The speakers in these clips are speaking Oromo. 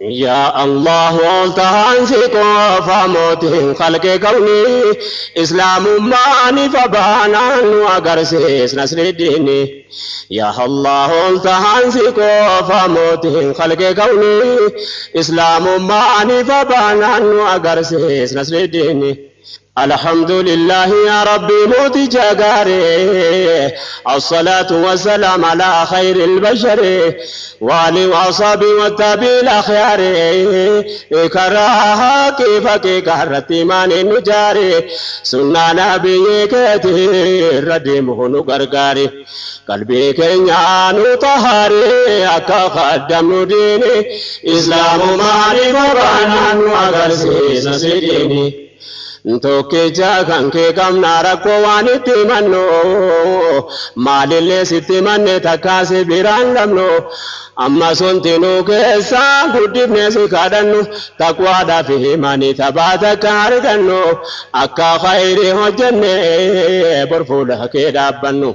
يا الله تهانسك فموت خلق كوني إسلام ماني فبانا وقرسيس نصر الدين يا الله تهانسك فموت خلق كوني إسلام ماني فبانا وقرسيس نصر الدين الحمد لله يا ربي موت جاغاري الصلاة والسلام على خير البشر وعلي وصحبه والتابعين الأخيار كراها كيف كهرت إيمان النجاري سنة نبي كثير ردمه نقرقاري قلبي كنيا نطهاري أكا خدم ديني إسلام ماني فبانا وقرسيس نسيديني Tokkicha kan kee qabna rakkoo waan itti himannu maalillee sitti himanne takkaasi biraan qabnu amma sontinuu keessa guddifnee si kadhannu taqwaadhaa fi himanii tabaata akka argannu akka khayrii hojjenne bor fuula kee dhaabbannu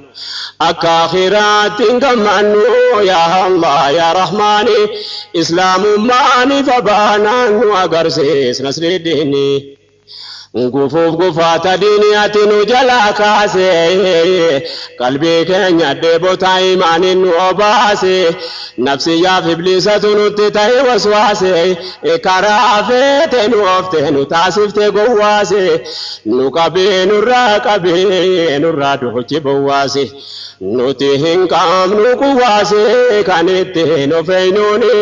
akka akhiraatti hin gammannu yaa Allah yaa Rahmaani islaamummaani fabaanaan nu agarsiis nasri diini Gufuf gufata diniyati nu jala kaase qalbi keenya debota imanin nu obase nafsiyaaf iblisatu nutti ta'e waswaase karaafete nu ofte nu taasifte gowwaase nu qabee nurraa duuchi bowwaase nuti hin qaamnu quwaase kan ittiin ofeenuuni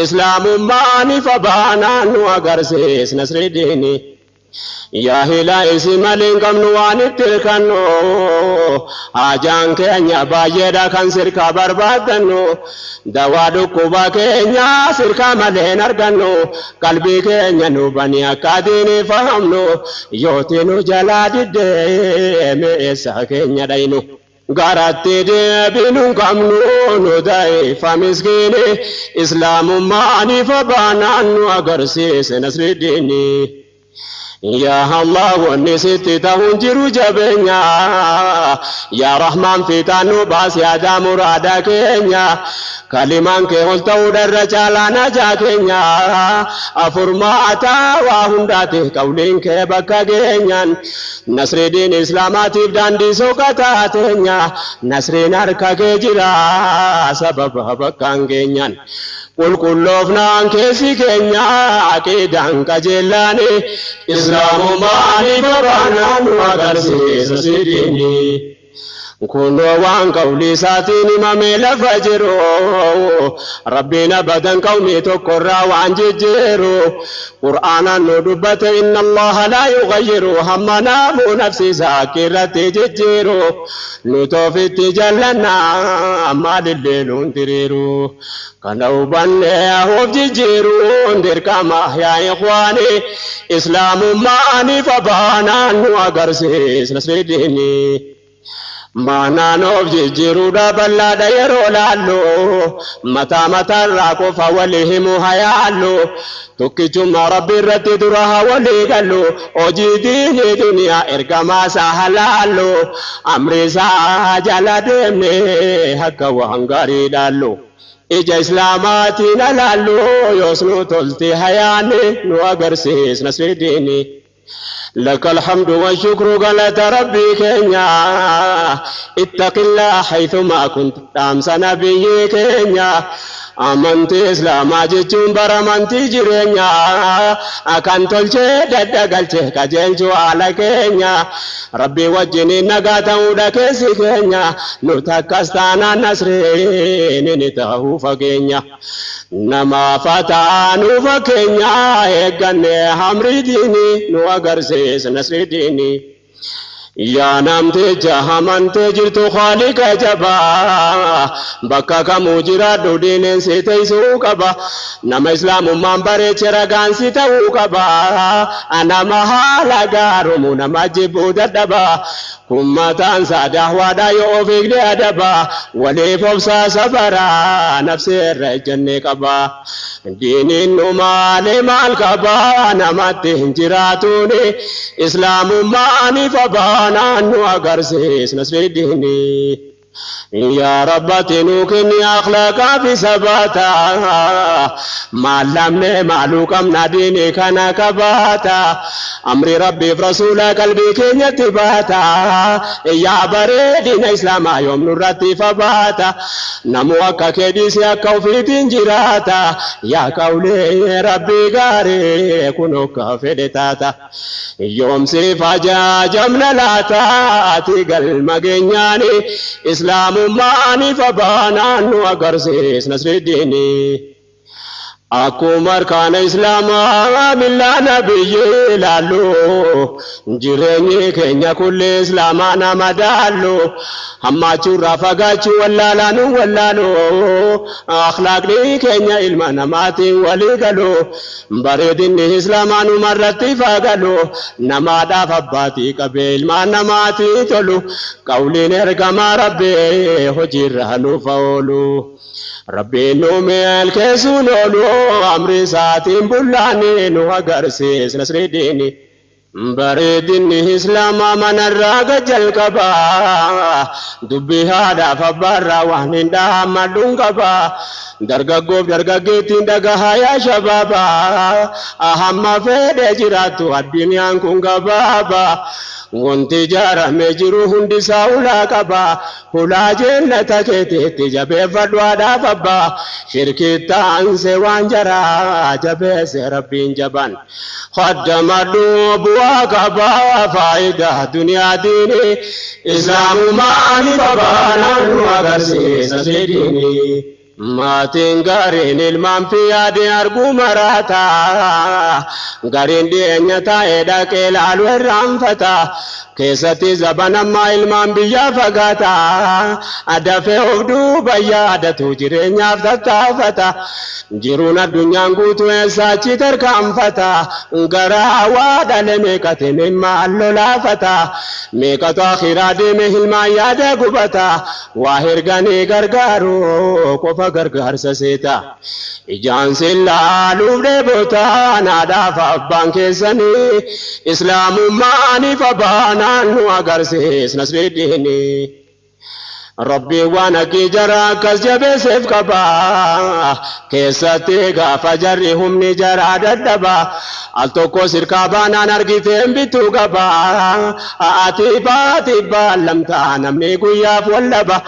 islaamummaani fabaanaan nu agarsiis nasri diini يا هلا اسمالين كم نواني تلكنو آجان كينيا بايدا كان سركا بربادنو دوادو كوبا كينيا سركا ملين أرغنو قلبي كينيا نوبانيا كاديني فهمنو يوتينو جلادي دي ميسا كينيا داينو غاراتي دي بينو كمنو نوداي فامسكيني إسلام ماني فبانانو أغرسيس نصر الديني يا الله ونسيت تهونجرو جبنيا يا رحمن في تانو باس يا جا مرادا كينيا كلمان كي هلتو درجالا نجا كينيا أفرماتا وهنداتي كولين كي بكا كينيا نصر دين إسلاماتي بداندي سوكتا تينيا نصر ناركا كيجرا سبب بكا كينيا قل كلوفنا كيسي كينيا عقيدان كجلاني إسلام ماني فبانا وقرسيس سيديني كل وان قولي ساتيني مميل فجرو ربنا بدن قومي تقرى وان ججيرو قرآنا ندبت إن الله لا يغير همنا مو نفسي ساكرة ججيرو نتوفي تجلنا أما لليل تريرو كانوا بنيه ججيرو اندر كما يا إخواني إسلام ماني فبانا وقرسيس نصر ديني Mana noof jijjiiruudha bal'aadha yeroo laallu mataa raakoo fawwalii himu hayaallu tokkichummaa rabbi irratti dura hawalii gallu hojii diinii duniyaa ergamaa isaa halaallu amri isaa jala deemne akka waan gaarii laallu ija islaamaatiin alaallu yoos nu tolte hayaanni nu agarsiis nasri diinii لك الحمد والشكر قالت ربي كينيا اتق الله حيثما كنت تامس نبي كينيا أمنت إسلام جتشون برمانتي جرينيا أكان تلشي ددقلشي كجلشو على كينيا ربي وجني نغاتا ودا كيسي كينيا نتاكستانا نسرين نتاهو فكينيا نما فتانو فكينيا إيقاني حمري ديني نو أغرسيس نسر ديني يا نمتي جهمنتي جرتو خالق جبا بكا كموجرا دودين سيتي سوكبا نما إسلام من بري چرغان سيتو كبا أنا محالا غارمو نما جبو ددبا كمتان ساده وادا يوفيق دي أدبا ولي فبسا سبرا نفسي الرجن كبا دين نمالي مال كبا نما تهنجراتوني إسلام ماني فبا نانو أغرسيس نصر ديني يا رب تنوكني أخلاقا في سباتا ما لمن معلوكم ناديني كان كباتا أمر ربي في رسول قلبي كن يتباتا يا بريدين إسلام يوم نرتي فباتا نموك كديس يا كوفي تنجراتا يا كولي ربي غاري كنوك فدتاتا يوم سيفا جمنا لاتا تيغل مغنياني إسلام ماني فبانا نو أغرسيس نصر الدين أكو مركان إسلام ملا نبي لالو جرني كنيا كل إسلام أنا مدالو هما چورا فغاچو ولالانو أخلاق لي كنيا علمنا ماتي وليغلو بردين إسلام أنو مرتي فغلو نمادا فباتي قبل ما نماتي تلو قولي نرقما ربي حجيرانو فولو ربي نومي الكيسو نولو أمري ساتين بلاني نو أغرسيس نصر الدين بردين إسلام من الراق جلقبا دبي هذا فبرا وحنين دا مدون قبا درگا گوب درگا گیتین دگا يا شبابا أهم فيد جراتو الدنيا كون قبابا وانتي جارة مجرو هندي ساولا قبا هلا جنة كيتي تجابي فدوا دا فبا شركي تانسي وانجرا جابي سربين جبان خدم الدوبوا قبا فايدة دنيا ديني إسلام ماني بابا نانو أغرسيس سيديني ما تنقرين المنفي دي أرقو مراتا قرين دي نتا إيدا كيلال ورام فتا كيستي زبانا ما المن بيا فقاتا أدفع أفدو بيا دتو جرين يفتتا فتا جرون الدنيا قوتو إساچي تركام فتا قرا وادا لميكتي مما اللولا فتا ميكتو آخرا دي مهل ما يادا قبتا واهرغاني غرغارو كوفا غرغار سسيتا إجان سلا لوبدي بوتا نادا فابان كيساني إسلام ماني فبانا نو أغرسيس نصر الدين ربي وانا كي جرا كسجب سيف كبا كيستي غافا جرهم نجرا ددبا التوكو سركابانا نرغيتهم بيتو غبا آتي باتي بالم تانمني قياف واللبا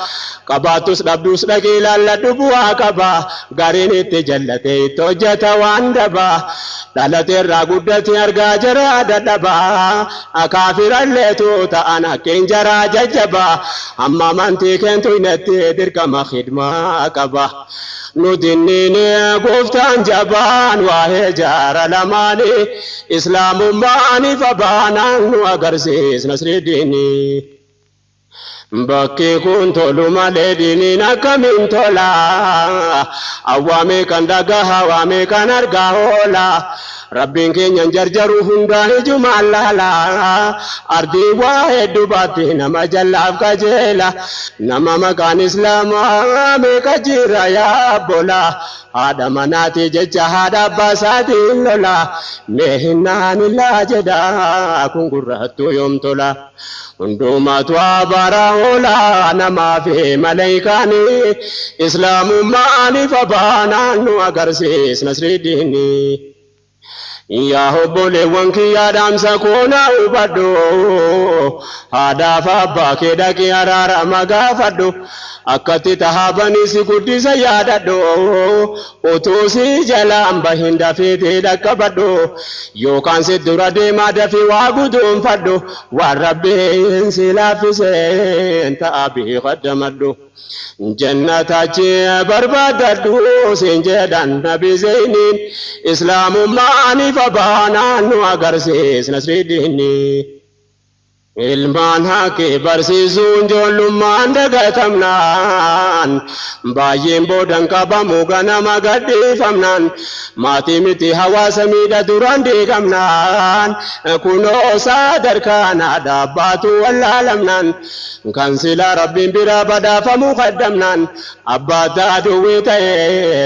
قباتوس دبدوس لكيلا لدبوا كبا غاريني تجلتي توجتا واندبا دالتي راغودتي أرغا جرا ددبا أكافر الليتو تانا كين جرا ججبا أما منتي كنتو ينتي دركما خدمة كبا ندنيني قفتان جبان وهجار لماني إسلام ماني فبانا وغرسيس نصر الدين بكي كنت لما لديني نكمن تولا أوامي كان دقا هوامي كان أرقا هولا ربين كي ينجرجروا هندا جمال لا أرضي واحد باتي نما جلاف كجيلا نما مكان إسلام مكجيرا يا بولا هذا مناتي ججا هذا باساتي لولا مهنان لا جدا كنقرأتو يوم تولا unduma tuabara ola nama fi malaikani islamu mani fabana nu agarsis nasridini ya hobole wanki adam sakona ubado hada fabba kedaki arara magafado akati tahabani sikudisa yadado otosi jalam bahinda fete dakabado yo kanse durade madafi wagudum fado warabbe silafise taabi qadamado jannatachi barbadadu sinjadan nabi zainin islamu mani fabana nu agarsis nasridini ilman hake barsisun jolumman dagatamnan bayin bodan kabamu ganama gadifamnan mati miti hawasa mida duran digamnan kuno sadar kana dabatu wallalamnan kansila rabbin bira bada famuqaddamnan abada duwita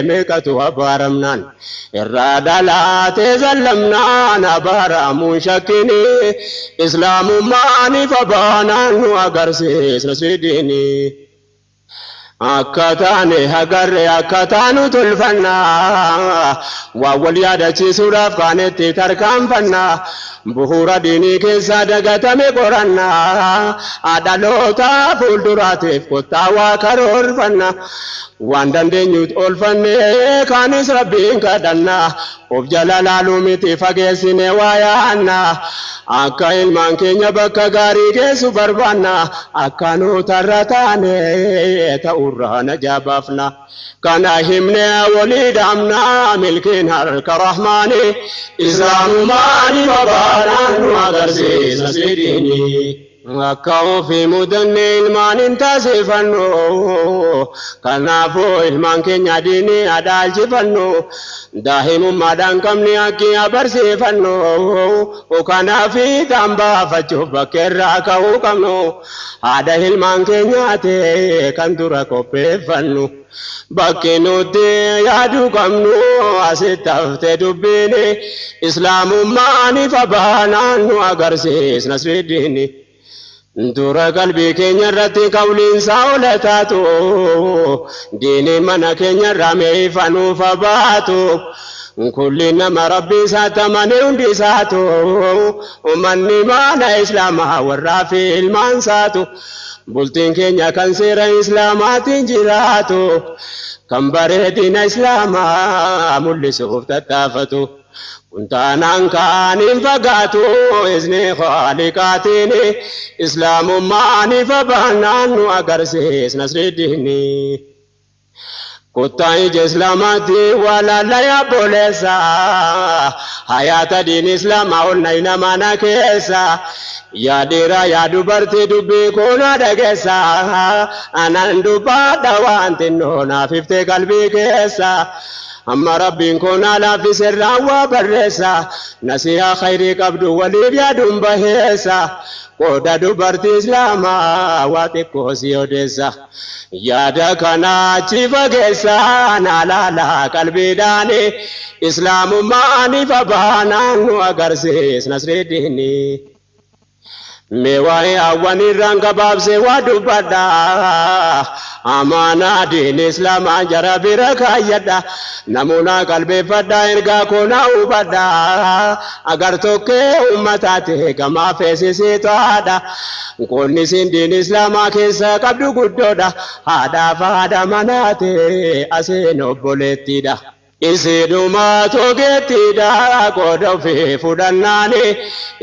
mekatu abaramnan irradalate zallamnan abaramun shakini islamu mani fabana nu agarsis nasridini akkataane hagarre akkataanu tolfannaa waa wal yaadachiisuudhaaf kaanetti tarkaanfannaa bu'uura diinii keessaa dagatame qorannaa dhaloota fuulduraatiif kottaa waa karoorfannaa waan dandeenyuut oolfannee kaanis rabbiin kadhannaa of jala laaluu miti fageessine waa yaannaa akka ilmaan keenya bakka gaarii geessu barbaannaa akka nuutarra taane ta'urraa najaa baafna kana himne walii dhaamnaa milkiin harka rahmaani islaamumaani babaadhaan nu agarsiisa sidiinii akka ofii mudanne ilmaan hin taasifannu kanaafuu ilmaan keenya diinii adaalchifannu daa'imummaadhaan qabni akkii abarsiifannu kanaafi tambaafachuuf bakkeerraa ka'uu qabnu haadha ilmaan keenyaati kan dura qopheeffannu bakki nuti yaaduu qabnu asitti haftee dubbiini islaamummaani fabaanaan nu agarsiisna sidiini dura qalbii keenya irratti qawliinsaa ola taatu diinii mana keenya irraa meeyfanuuf baatu kulli nama rabbii isaatti amane hundi isaatu ummanni mana islaamaa warraa fi ilmaan isaatu bultiin keenya kan seera islaamaatiin jiraatu kan bareedina islaamaa mul'isuuf tattaafatu kuntaanaan kaaniin fagaatu izni khaliqaatiin islaamummaani fabaanaan nu agarsiisna sidiini kuttaa ija islaamaatti walaala yaabboleessa hayaata diin islaamaa olna inamana keessa yaadira yaa dubartii dubbii kuna dhageessa anan dubbadha waan xinnoo naaf iftee qalbii keessa amma rabbiin kun alaafise raawwaa barreessa nasihaa khayrii qabdu waliif yaaduun baheessa qooda dubartii islaamaa waa xiqqoo si odeessa yaada kanaachi fageessa naalaala qalbiidhaani islaamummaani fabaanaan nu agarsiisna sidiini meewaayi awwanirraan gabaabse waa dubbadha amaanaa diin islaamaa jara bira kaayyadha namuuna qalbeeffadha ergaa koonaa hubadha agar tokkee ummataate gamaa feesisii to'aadha qoonni siin diin islaamaa keessa qabdu guddoodha haadhaaf haadha manaate aseen obboleettiidha isiidhumaa togeettiidha qooda ofii fudhannaani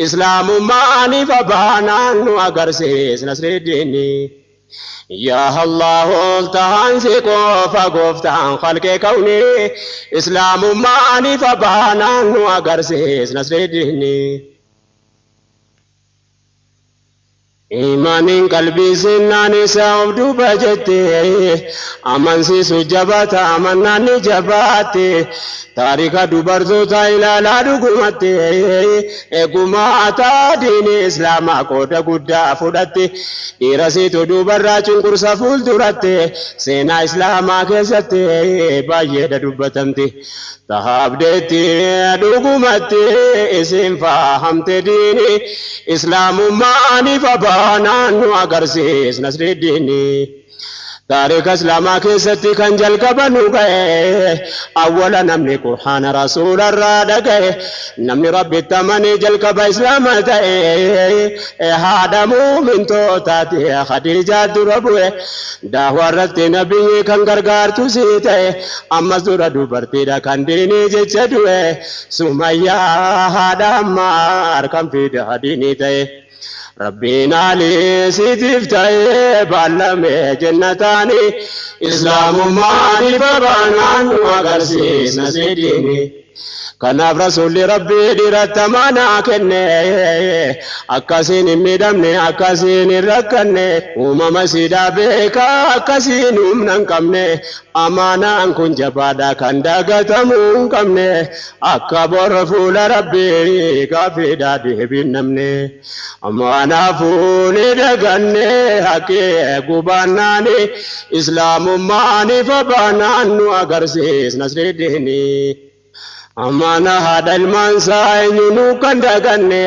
islaamummaani fabaanaan nu agarsiisna sidiini yaa Allah oltaansi qofa gooftaan khalqee kawni islaamummaani fabaanaan nu agarsiisna sidiini imaaniin qalbii sinnaan isaa of duuba jette amansiisu jabaata amannaan ni jabaatte taarika dubartoota ilaalaa dhugumatte eegumaataa diini islaamaa qooda guddaa fudhatte dhiirasiitu dubarraa cunqursa fuulduratte seenaa islaamaa keessatti baay'eedha dubbatamte tahabdeetti dhugumatte isin fahamte diini islaamummaani fabaanaan nu agarsiisna sidiini taarika islaamaa keessatti kan jalqabanu ga'e awwala namni qur'aana rasuularraa dhaga'e namni rabbitti amane jalqaba islaama ta'e haadha muumintootaati khadiijaa dura bu'e daawaa irratti nabiyyi kan gargaartu sii ta'e ammas dura dubartiidha kan diinii jecha du'e sumayyaa haadha ammaar kan fida diinii ta'e ربنا لي سيتفتاي بالمي جنتاني اسلام ماني فبانان وغرسيس نسيديني kanaaf rasuulli rabbii dhiirata manaa kenne akkasiin hin miidhamne akkasiin hin rakkanne uumama siidaa beekaa akkasiin humna hin qabne amaanaan kun jabaadha kan dagatamuu hin qabne akka borra fuula rabbii gaafiidhaa deebiin namne amaanaafuu ni daganne haqqee gubaannaani islaamummaani fabaanaan nu agarsiisna sidiini Amana hada ilmansa enyunu kandaganne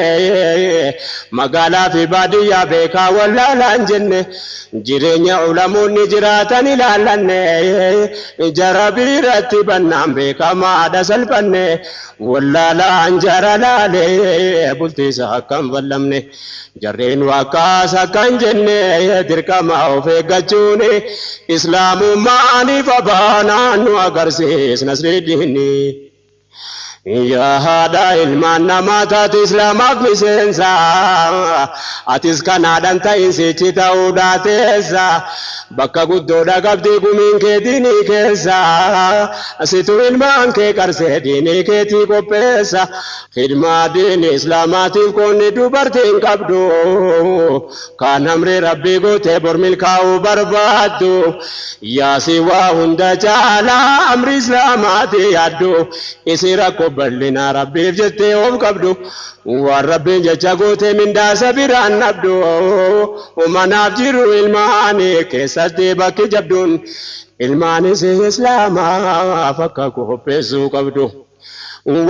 magala fi badiya beka wallalan jenne jireenya ulamoonni jiraatan ilaalanne jarabirratti bannaan beka maada salphanne wallalan jaralaale bultiisa akkam ballamne jarreen waqaasa kan jenne dirqama of eeggachuuni islaamummaaniif abaanaan nu agarsiisna sirriidhiini. Ya hada ilman namatat islamak misensa atis kanadan ta'insi ta'udatesa bakka guddoodha qabdi gumiin kee diinii keessa asitu ilmaan kee qarsee diinii keetii qopheessa khidmaa diini islaamaatiif qoonni dubartiin qabdu kan amri rabbii gootee bor milkaa'uu barbaaddu yaasi waa hunda caalaa amri islaamaatii yaaddu isi rakko ballina rabbiif jettee of qabdu waan rabbiin jecha gootee mindaa sabiraan nabdu umanaaf jiru ilmaanii keessatti bakki jabduun ilmaanis islaamaaf akka qopheessuu qabdu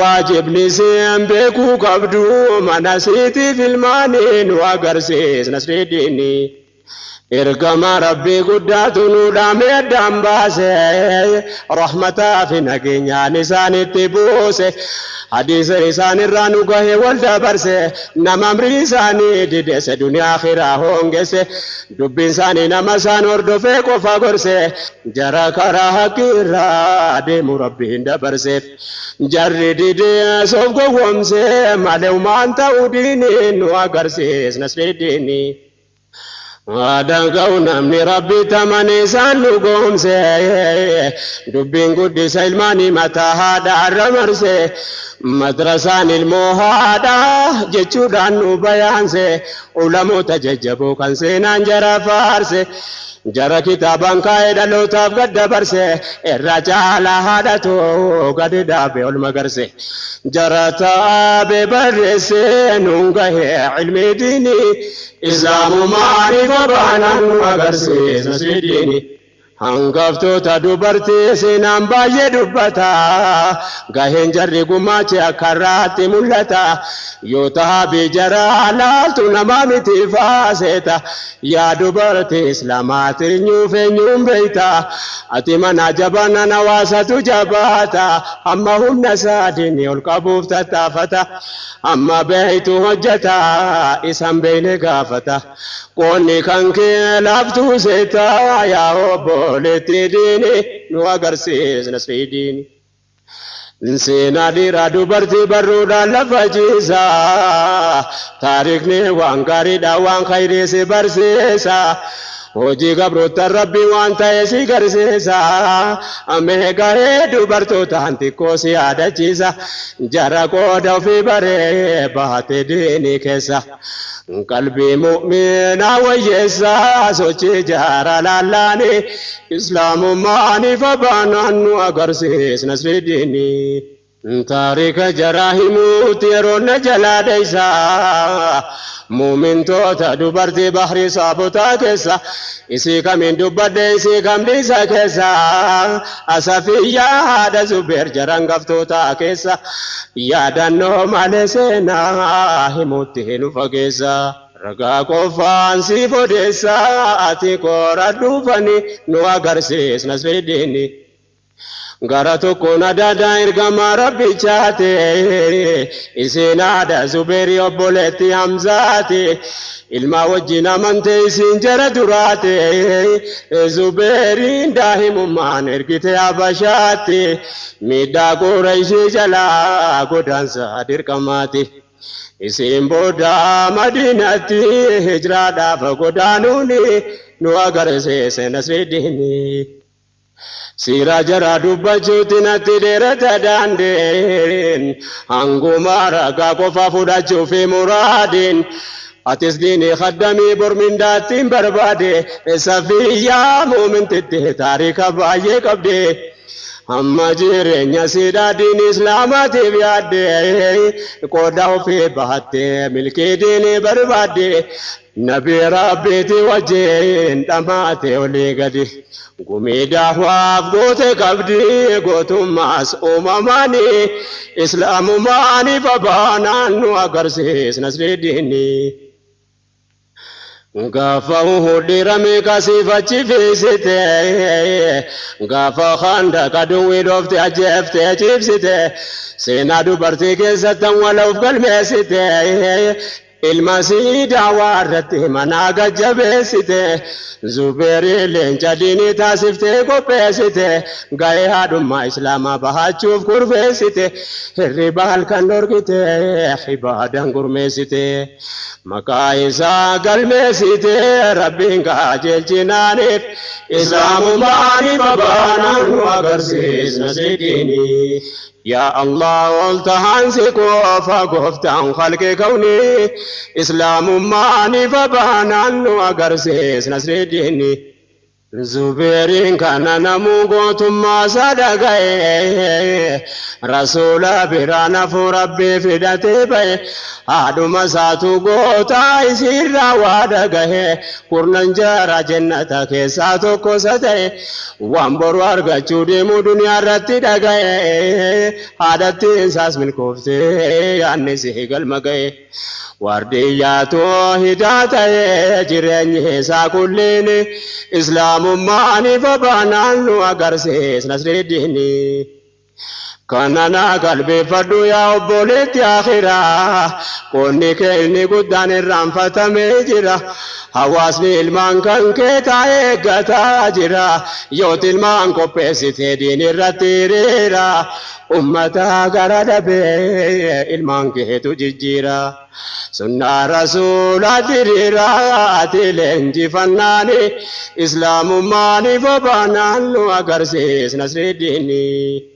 waajibni siin beekuu qabdu mana siitiif ilmaanii nu agarsiisna sirriidhiini. Ergama rabbi guddaatu nu dhaamee addaan baase rahmataa fi nageenyaan isaanitti buuse hadiisa isaanirraa nu gahe wal dabarse nama amri isaanii didese duniyaa akhiraa hoongesse dubbiin isaanii nama isaan hordofee qofa gorse jara karaa haqiirraa deemu rabbiin dabarse jarri didee soof gowwomse malee umaan ta'uu diiniin nu agarsiisna sirriidhiini. Adangau namni rabbi tamane sanu gomse dubbin guddisa ilmani mata hada ramarse madrasan ilmo hada jechuudhaan nu bayaanse ulamoota jajjaboo kan seenaan jara faarse jara kitaaban kaa'ee dhalootaaf gad dabarse irra caalaa haadhatoo gadi dhaabe ol magarse jara taabe barreesse nuun gahee ilmi diini islaamumaaniif abaanaan nu agarsiisna sirriidhiini. Hangaftoota dubartii seenaan baay'ee dubbata gaheen jarri gumaache akka irraatti mul'ata yoo tahabii jara laaltu nama miti faaseeta yaa dubartii islaamaati eenyuuf eenyuun beeyta ati mana jabanan hawaasatu jabaata amma humna isaadini ol qabuuf tattaafata amma beeytu hojjeta isan beeyne gaafata qoonni kan kee laaftuu seeta yaa obbo Letti diini nu agarsiisna sirriidhiini. Seenaa dhiiraa dubartii barruudhaan lafa jiisa taarikni waan gaariidha waan khayrii si barsiisa hojii gabroota rabbii waan ta'e si garsiisa amee gahee dubartootaan xiqqoo si yaadachiisa jara qooda ofii baree baate diinii keessa. Qalbii mu'minaa wayyeessaa sochii jara lallaani islaamummaaniif abaanaan nu agarsiisna sirriidhiini. Taarika jara himuutti yeroonna jalaa deeysaa muumintoota dubartii bahrii saabotaa keessa isii kamiin dubbadde isii kamdhiisa keessa asafiyyaa haadha zubeer jaran gaftootaa keessa yaadannoo malee seenaa himuutti hin fageessa. Ragaa qofaan siif odeessa ati koora dhufani nu agarsiisna sirriidhiini. Gara tokkoon adaadaa ergamaa rabbichaate isiin haadha zubeerii obboleetti hamzaate ilmaa wajjin amantee isiin jara duraate zubeeriin daahimummaan ergite habashaatti miidhaa goora ishee jalaa godaansa dirqamaati. Isiin booda madiinatti hijraadhaaf godaanuuni nu agarsiisna sirriidhiini. Sira jara dubbachuutti natti dheerata daandeen hanguma ragaa qofa fudhachuuf muraadeen atis diinii khaddamii bor mindaattiin barbaade safiyyaa muumintitti taarika baay'ee qabde amma jireenya siidhaa diinii islaamaatiif yaadde qooda ofii bahatte milkii diinii barbaadde نبي ربيتي وجين دماتي وليقدي قومي دعوة قوتي قبدي قوتم ماس أماماني إسلام ماني فبانا وقرسيس نسر ديني غافو ديرمي كاسيفاتي فيسيتي غافو خاندا كدوي دوفتي اجفتي تشيبسيتي سينادو برتي كيستن ولو قلمسيتي المسيد عوارتي مناغا جبسيتي زبيري لنجديني تاسفتي قبسيتي غاي هادو ما إسلاما بحاچوف كرفسيتي الربال كندوركتي حبادن قرمسيتي مكايسا قلمسيتي ربين كاجل جنانيف إسلام ماني ببانا وقرسيس نسيديني يا الله التهانسك وفقفتان خلق كوني إسلام ماني ببانا وقرسيس نسيديني زبيرين كان نموغو ثم صدقائي رسول برانا فربي فدتي بي هادو مساتو غوتا يسير وادقائي قرنن جارة جنة كيساتو كوستي وانبرو ارغچو ديمو دنيا رتي دقائي هادتي انساس من كوفتي يعني سيقل مقائي واردياتو هداتا جريني ساكوليني إسلام ماني فبانا وقرسيس نسر الديني كاننا قلبي فدو يا أبوليت يا خيرا كوني كيني قدان الرنفة ميجرا حواسني المان كان كيتا ايقاتا جرا يوت المان كوبيسي دين الرتيريرا أمتا قرد بي المان كيتو ججيرا سنة رسول تريرا تلنجي فناني إسلام ماني فبانا وقرسيس نسر الديني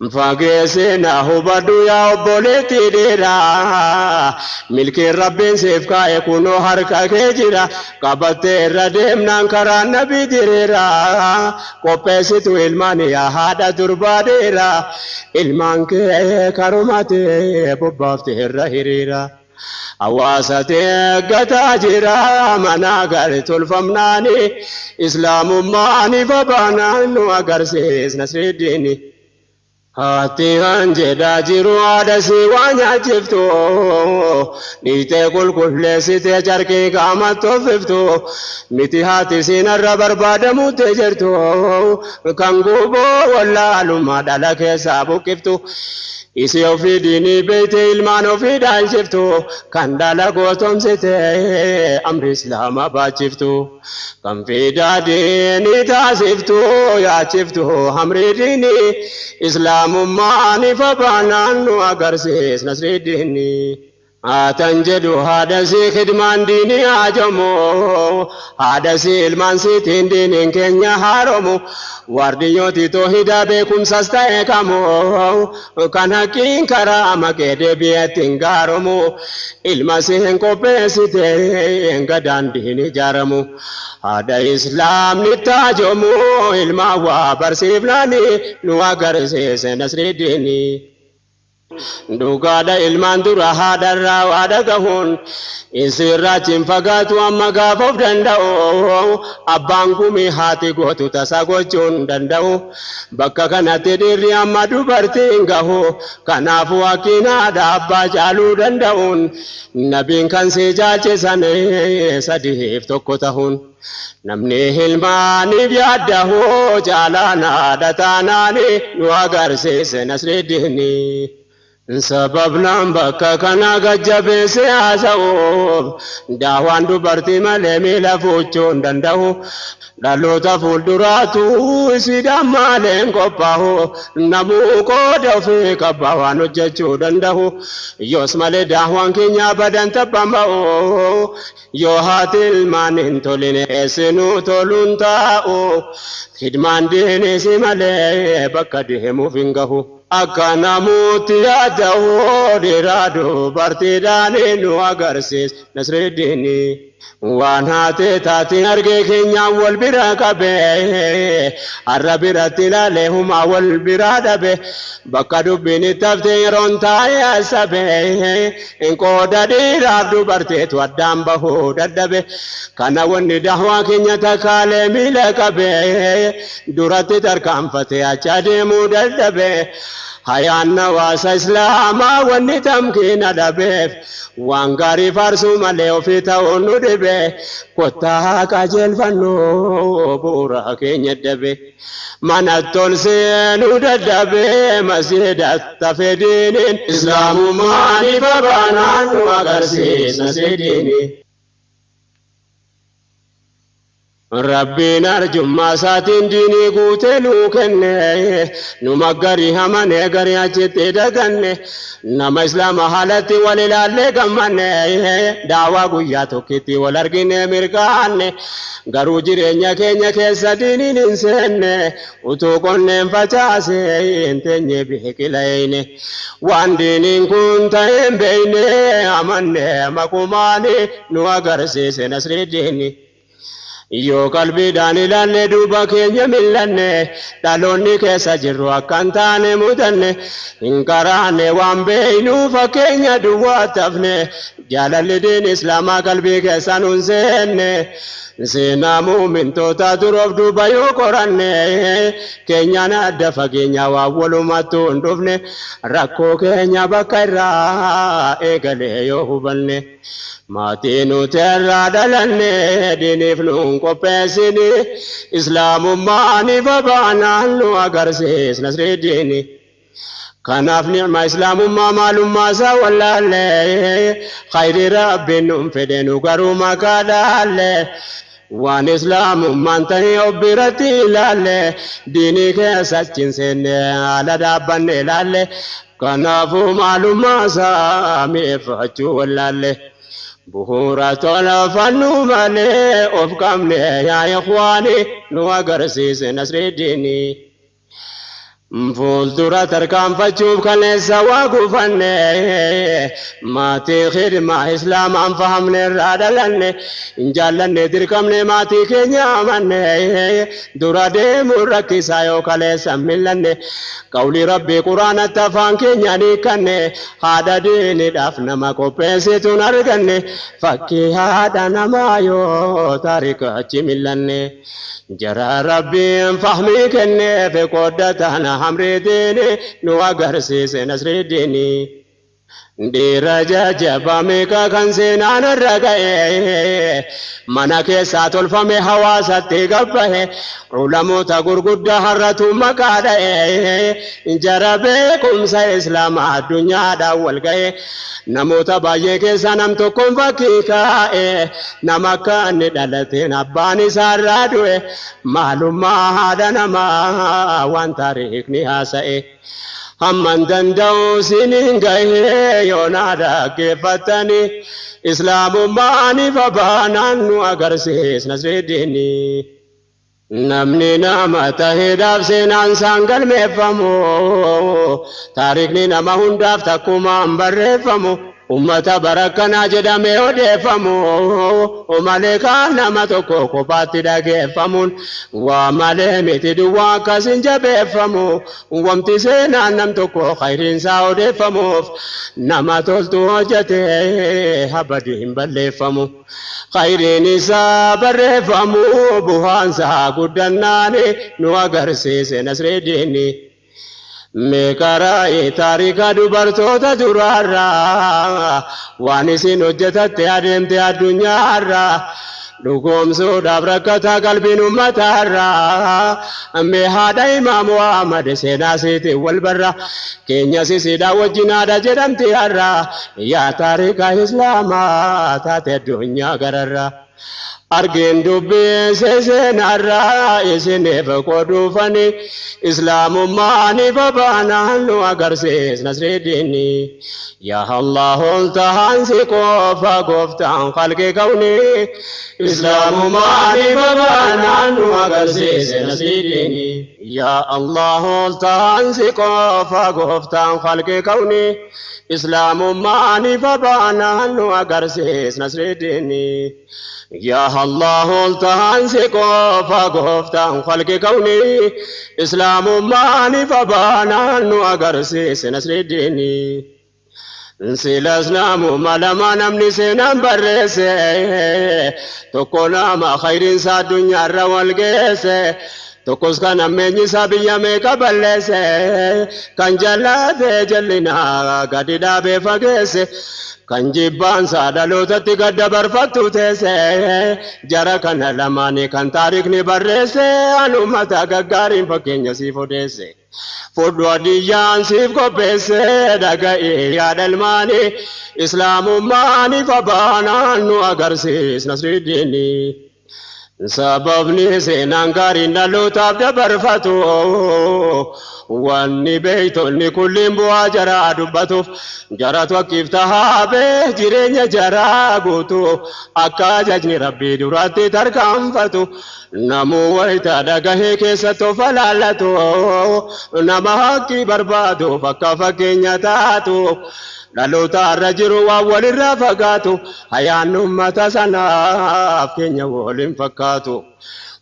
فاقسنا هو بدو يا أبوليتي ديرا ملك ربين سيفكا يكونو حركا كجيرا قبط الردم نانكرا نبي ديرا قبسيتو الماني يا هادا دربا ديرا المان كي كرماتي ببافتي الرهيريرا أواساتي قتا جيرا مناقر تلفمناني إسلام ماني فبانا وقرسيس نسر الديني هاتي هنجدا جيرو عدسي وانيا جفتو نيتي كل سيتي جاركي قامت توففتو نيتي هاتي سينا الربر بعد موت جرتو كانغوبو ولا لما دالك سابو كفتو إسيو في ديني بيتي المانو في دان شفتو كان دالكو تمسيتي أمر إسلام باجفتو كان في داديني تاسفتو يا شفتو أمر ديني إسلام ماني فبانا وقرسيس نسر الديني أتنجدو هذا سي خدمان ديني آجمو هذا سي المان سيتين دينين كنيا هارمو وارديوتي توهيدا بكم سستا كامو كان حقين كرامة كده بيتين غارمو المسيحين كوبيسيتين غدان ديني جارمو هذا إسلام نتاجمو الما وابرسيبلاني نواغرسيس نسر الديني دوغادا ilmaan dura haadharraa waada gahuun isirraa cimfagaatu amma gaafa of danda'u abbaan gumii haati gootu tasa gochuun danda'u bakka kanatti dhiirri amma dubartiin gahu kanaafuu akkiinaadha abbaa caaluu danda'uun nabiin kan si jaalchisan sadiif tokko tahuun namni ilmaaniif yaaddahu jaalaan haadha taanaani nu agarsiise nasriddini سبب لامبكا كان غجبه سياسو داوان دبرتي ملمي لفوچون دندو دالوتا فولدراتو سيدا مالين قباهو نمو قد في كباوانو جچو دندو يوس مالي داوان كنيا بدن تبامو يو هاتل مانين تولين اسنو تولون تاو خدمان ديني سيمالي بكا ديمو فينغهو أكنا موتيا داو ديرادو برتداني نو أغرسيس نسر الديني waan haatee taatiin argee keenyaan wal bira qabe har'a biratti ilaalee humaa wal biraa dhabe bakka dubbiin itti haftee yeroon taa'ee asabe qooda dhiiraaf dubarteetu addaan bahuu dadhabe kana wanni dahwaa keenya takkaalee miila qabe duratti tarkaanfatee achi adeemuu dadhabe hayaan hawaasa islaamaa wanni tamkiina dhabeef waan gaarii faarsuu malee ofii ta'uun nu dhibe kottaa qajeelfannoo bu'uura keenya dhabe manatti ol seenuu dadhabe masjidatti hafee diiniin islaamummaan ifa baanaan nu agarsiisa seediini. Rabbiin arjummaa isaatiin diinii guutee nuu kenne numa garii hamanee garii achitti daganne nama islaama haalatti wal ilaallee gammanne daawaa guyyaa tokkitti wal argine mirgaanne garuu jireenya keenya keessa diiniin hin seenne utuu qonneen facaase hin teenye biqileeyne waan diiniin kun ta'een beeyne amanne makumaani nu agarsiise nasridiini. Yoo qalbiidhaan ilaalle duuba keenya millanne dhaloonni keessa jirru akkan taane mudanne hin karaanne waan beeynu fakkeenya duwwaatti hafne jaalalli diin islaamaa qalbii keessa nun seenne seenaa muumintoota duroof duuba yoo qoranne keenyaan adda fageenya waan walumattuu hin dhufne rakkoo keenya bakka irraa eegalee yoo hubanne. maatii nuti irraa dhalanne diiniif nuun qopheessini islaamummaan ifa baanaan nu agarsiisa nasridiini kanaaf ni'ma islaamummaa maalummaa isaa wallaalle khayri rabbiin nuun fedhe nu garuu maqaa dhaalle waan islaamummaan ta'e obbiratti ilaalle diinii keessachi hin seenne haala dhaabbanne ilaalle kanaafuu maalummaa isaa mi'eeffachuu wallaalle. bu'uura tola fannu malee of qabne yaa ikhwaani nu agarsiise nasridiini fuuldura tarkaanfachuuf kaleessa waa gufanne maatii khidmaa islaamaan fahamne irraa dhalanne hin jaallanne dirqamne maatii keenya amanne dura deemuun rakkisaa yoo kaleessa millanne qawli rabbii quraanatti afaan keenyaan hiikanne haadha diiniidhaaf nama qopheessituun arganne fakkii haadha namaa yoo taarika achi millanne jara rabbiin fahmii kenneef qooddatan hamridiini nu agarsiise nasridiini dhiira jajjabaa meeqa kan seenaan irra ga'e mana keessaa tolfame hawaasatti gabbahe ulamoota gurguddaa har'atu maqaa dha'e jara beekumsa islaamaa addunyaadhaan wal ga'e namoota baay'ee keessaa nam tokkoon fakkii kaa'e nama akka inni dhalateen abbaan isaa irraa du'e maalummaa haadha namaa waan taariikni haasa'e. hamman danda'u siniin gahee yoonaa dhaggeeffatani islaamummaan ifa baanaan nu agarsiisa nasridiini namni nama taheedhaaf seenaan isaan galmeeffamu taariikni nama hundaaf takkumaan barreeffamu ummata barakkanaa jedhamee odeeffamu malee kaan nama tokko kophaatti dhageeffamuun waa malee miti duwwaa akkasin jabeeffamu wamti seenaan nam tokko khayriinsaa odeeffamuuf nama toltu hojjetee habadi hin balleeffamu khayriin isaa barreeffamu bu'aansaa guddannaani nu agarsiise nasridiini meeqaraa taarika dubartoota duraarraa waan isin hojjetatte adeemte addunyaarraa dhugoomsuudhaaf rakkataa qalbiin ummataarraa mee haadha imaam Muhammad seenaa isiitiin wal barra keenya sisiidhaa wajjin haadha jedhamti har'a yaa taarika islaamaa taate addunyaa gararraa argeen dubbiin seenarraa isiniif qoodufani islaamummaan ifa baanaan nu agarsiisa nasridiini yaa Allah ol tahaan si qofa gooftaan khalqi kawni islaamummaan ifa baanaan nu agarsiisa nasridiini يا الله تنسقا فغفتان خلق كوني إسلام ماني فبانا وقرسيس نصر الدين يا الله تنسقا فغفتان خلق كوني إسلام ماني فبانا وقرسيس نصر الدين سلاسنام ملما نمني سنام برسي تقونا ما خير سا دنيا روالقسي تقوس كان أمني سابيا ميكابلسي كان جلاد جلنا قددا بفقسي كان جيبان سادلو تتقد برفتو تسي جرى كان لماني كان تاريخني برسي أنو متا قارين فكين يسيفو دسي فودو ديان سيف كوبسي دقائي يا دلماني إسلام ماني فبانا نو أغرسيس نصر الديني سببني سينان قارين دلو تابد برفتو واني بيتوني كل مبوا جرى دبتو جرى توقف تهابي جيرين جرى قوتو أكا ججني ربي دراتي تركم فتو نمو ويتا دقه كيستو فلالتو نمهاكي بربادو فكا فكين يتاتو لالو تارجرو وول الرفقاتو حيان أمتا سناف كين وول فكاتو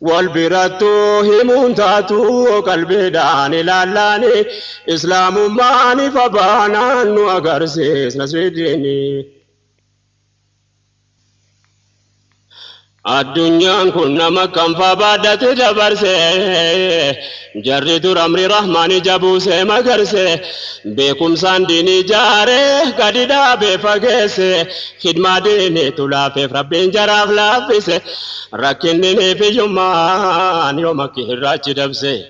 والبراتو همون تاتو قلبي داني لالاني إسلام ماني فبانا نو أغرسيس نصر الديني الدنيا كنا مكان فبادت دبرسي جرد رمري رحماني جابوسي مغرسي بكم سانديني جاري قددا بفقسي خدمة ديني تلافي فربين جراف لافسي ركنني في يومان يومك الراج دبسي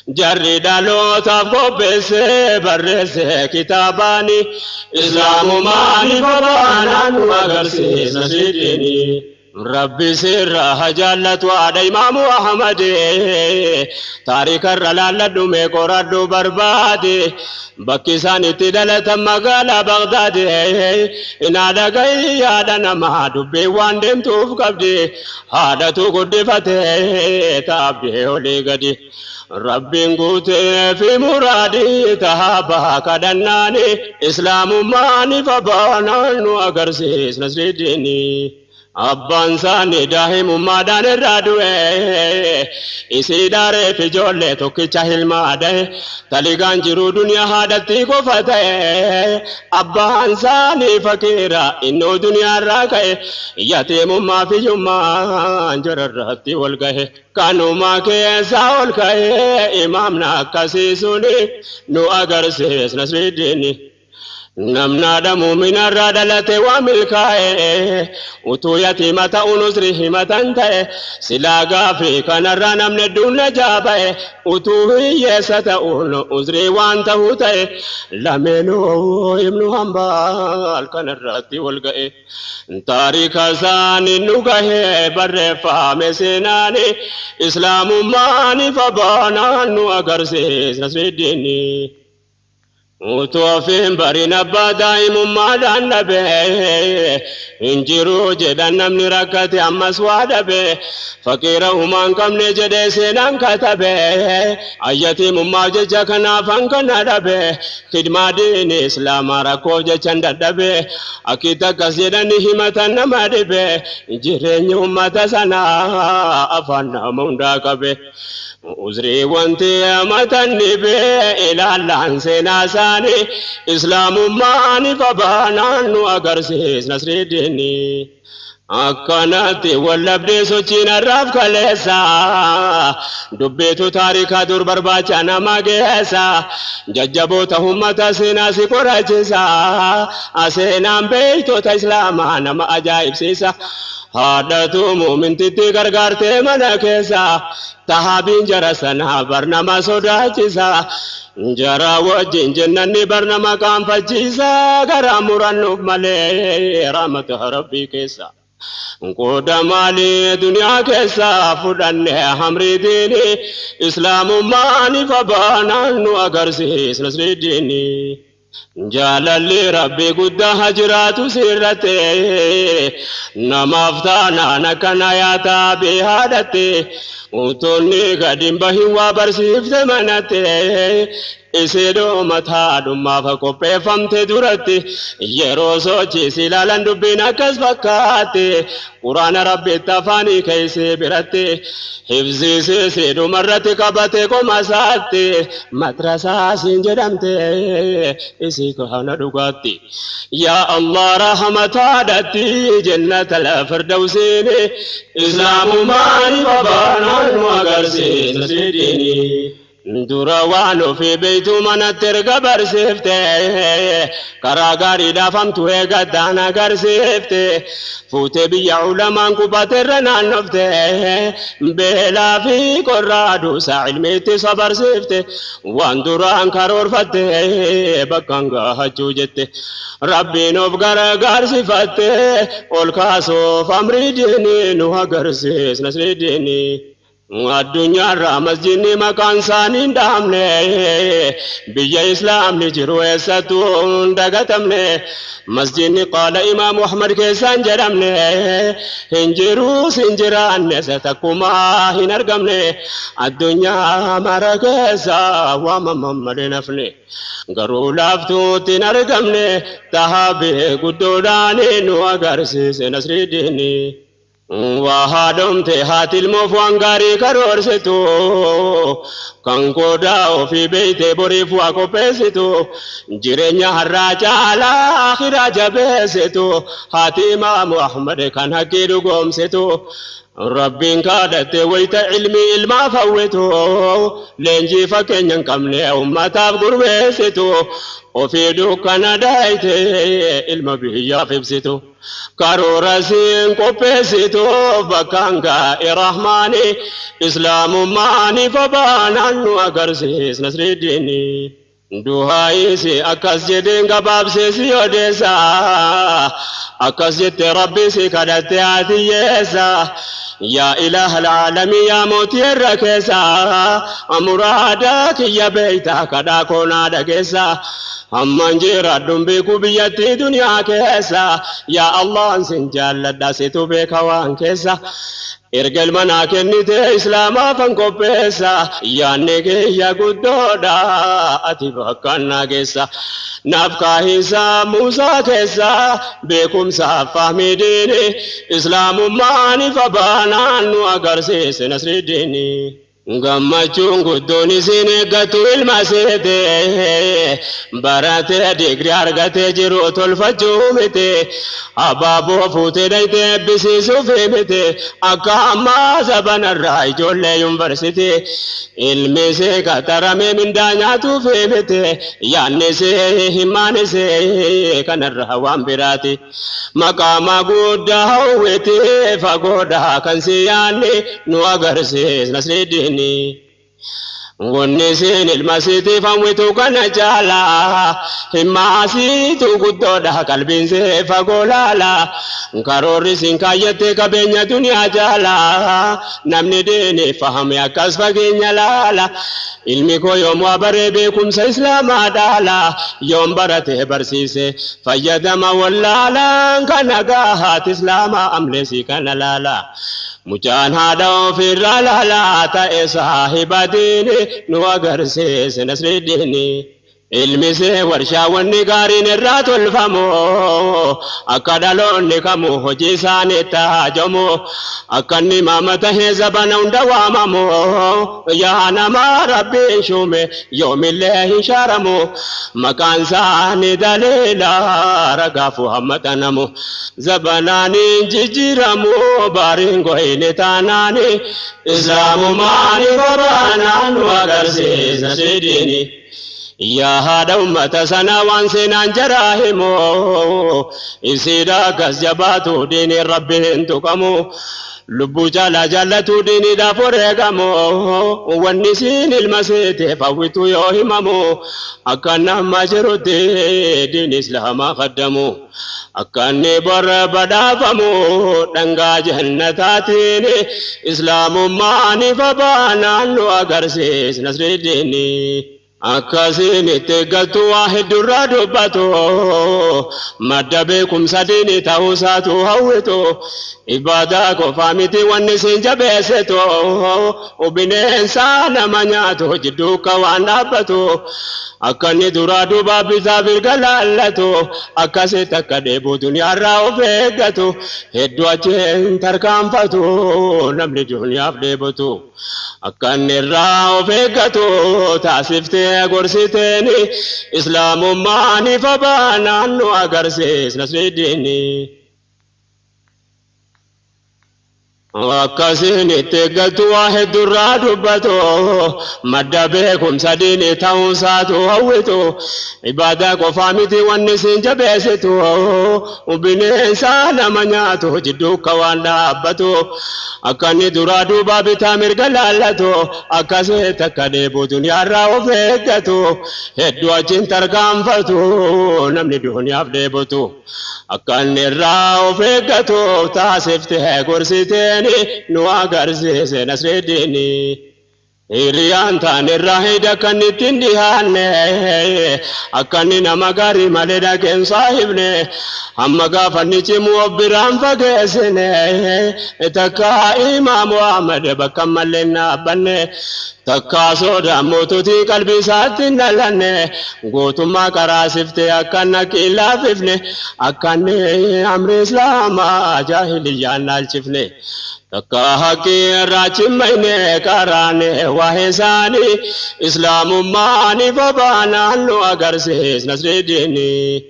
جرد لو تفقو بسي برسي كتاباني إسلام ماني فبانا مغرسي نسيديني ربي سر جلت وعد إمام أحمد تاريخ الرلال دمي قرد برباد بكيسان تدلت مقال بغداد إن هذا قيل هذا ما دبي واندم توفقبدي هذا تقد فتي تابدي ولي قدي ربي نقوت في مرادي تهابا كدناني إسلام ماني فبانا وقرسيس نصر الديني أبان ساني داهم مادان الرادوه إسي داري في جولة توكي چاهل ماده تلقان جرو دنيا حادثي قفته أبان ساني فكيرا إنو دنيا راكه يتيم ما في جمان جر الرهتي والقه كانوا ما كيسا والقه إمامنا كسيسوني نو أغر سيس نصر الديني نمنا دمو من الردلة وملكاه وتو يتيمة ونصره متنته سلاغا في كان الرنم ندون جابه وتو هي ستأون أزري وانته ته لمنو ابن حنبال كان الرد والقئ تاريخ سان النقه برفا مسناني إسلام ماني فبانا نوغرسيس نصر الديني وتوفين برينا بدايم ما دان به انجرو جدان من ركعت اما سواد به فقيره من كم نجد سنان كتب ايتي ما جكنا فنكنا به خدمه دين اسلام ركو جند به اكيد كسيدن همت نمد به جرين امه سنا افنا موندا كبه أزري وانتي متني به إلى اللعنسنا ساني إسلام ماني فبانا وقرسيس نصر الديني أكناتي واللبدي سوچين الرف كاليسا دبيتو تاريخا دور برباچانا ماغيسا ججبوتهم متاسينا سيكوراچيسا أسينام بيتو تا إسلاما نما أجائب سيسا هادتو مؤمن تتي غرغرتي منكيسا تهابين جرسنا برنما سوداچيسا جرا وجين جنني برنما كام فجيسا غرامورن مالي رحمت ربي كيسا قودا مالي دنيا كيسا فدن حمري ديني اسلام ماني فبانا نو اگرسيس نصر الديني جلالي ربي قد هجرات سيرتي نمافتانا نكنا يا تابي هادتي وتوني قدم بهي وبرسيف زمنتي إسيدو متادو ما فكوبي فمتي دورتي يرو سوچي سلالان دبنا كسبكاتي قرآن ربي تفاني كيسي برتي حفظي سيدو مرتي قبتي كمساتي مدرسة سنجدمتي إسيكو هانا دوغاتي يا الله رحمة عدتي جنة الفردوسين إسلام ماني بابانا وغرسي نسيديني دروانو في بيت من ترقبر سيفتي كراغاري دافمتو قدانا غر سيفتي فوتي بي علمان كباترنا نفتي بلا في قرادو سعلميتي صبر سيفتي وان دران كارور فتي بكانغا هجو جتي ربي نفقر غر سيفتي والكاسو فامري ديني نوها غرسيس نسري ديني الدنيا رامزيني مكان سانين دامني بيا إسلام نجرو يساتون دقتمني مسجدني قال إمام محمد كيسان جرمني هنجرو سنجران نستكما هنرقمني الدنيا مركزا ومممد نفني غرو لافتو تنرقمني تهابي قدوداني نوغرسيس نسري ديني وهادم تهات المفوان غاري كرورستو كنكودا في بيت بريف وكوبستو جيرنيا هراجا على آخر جبستو حاتما محمد كان حكيرو قومستو ربين كادت ويت علمي الما فوتو لنجي فكن ينكمني أمتا بقربستو وفي دوكنا دايت المبيا فبستو كارورسين كوبستو بكانغا إرحماني إسلام ماني فبانا وغرسيس نصر الديني دوهايسي أكاس جدين قباب سيسي وديسا أكاس جدت ربي سيكادت عديسا يا إله العالمين يا موتي الركيسا أمرادك يا بيتك داكونا دكيسا أمان جيرادون بيكو بيتي دنيا كيسا يا الله سنجال لداسيتو بيكوان كيسا إرجل مناكن نتي إسلاما فانكو بيسا يا نيكي يا قدودا أتبقنا كيسا نبقى هيسا موسى كيسا بيكم سافا مديني إسلام ماني فبانا نوغرسيس نسر ديني Gammachuun guddoon isin eeggatu ilma seete baratee digrii argatee jiru tolfachuu miti abaaboo fuutee dhayitee eebbisiisuuf miti akka ammaa sabanarraa ijoollee yuunivarsiitii ilmi isee qaxaramee mindaa nyaatuuf miti yaanni isee himaan isee kanarraa waan biraati maqaama guddaa hawwitee fagoodhaa kan si yaanni nu agarsiis nasriiddiin ونسين المسيت فموتو كان جالا هماسيتو قدودا قلبين سيفا قولالا كاروري سنكايتي كبينيا دنيا جالا نمني ديني فهم يا كسفا كينيا لالا علمي كو يوم وابري بيكم سيسلاما دالا يوم براتي برسيسي فيدما واللالا كان قاهات إسلاما أملسي كان لالا مجان هذا في الرلا تأساه بديني نوغرسيس نسر ديني المسي ورشا والنقارين الرات الفمو أكدلون نكمو هجيسان تهاجمو أكني مامته زبنا دواممو يا نما ربي شومي يوم الله شارمو مكان ساني دليلا رقافو همتنمو زبناني ججرمو بارينغو إنتاناني إسلام ماني بابانا وغرسيس نسيديني يا هذا أمة سنة وانسنا جراهمو إسيدا كسجباتو دين ربي انتقمو لبو جالا جالتو ديني دا فرقمو والنسين المسيت فوتو يوهممو أكنا مجرد دين إسلام قدمو أكني بر بدافمو دنگا جنتاتيني إسلام ماني فبانا لو أغرسيس نصر ديني أكاسين تقلتو واحد الرادو باتو مدبكم سديني تاوساتو هوتو إباداكو فامتي والنسين جبيستو وبنين سانا منياتو جدوكا وانابتو أكاني درادو بابي ثابر قلالتو أكاسي تكاديبو دنيا راو فيقتو هدو أجين تركام فتو نملي دنيا فديبتو أكاني راو فيقتو تاسفتي غرسيتني إسلام ماني فبانا نو أغرسيس نسرديني أكاسين تقلتو واحد الرادو باتو مدبكم سديني تاوساتو هوتو إباداك وفامتي والنسين جبيستو وبنين سانا منياتو جدوك وانابتو أكاني درادو بابي تامر قلالتو أكاسي تكاديبو دنيا راو فيقتو هدو أجين ترقام فتو نمني دنيا فديبتو أكاني راو فيقتو تاسفتي غرسيتني نو أغرسيس نسرديني إريان تاني راهيدا كاني تنديهاني أكاني نمغاري مالدا كن صاحبني أما غافني تيمو برام فقسني تكا إمام محمد بكمل لنا بني تكا صودا موتوتي قلبي ساتين لني قوتو ما كراسفتي أكانا كيلا ففني أكاني عمر إسلام جاهليا نالشفني تكاهكي راجميني كاراني وحساني إسلام ماني فبانا نو أغرسيس نسرديني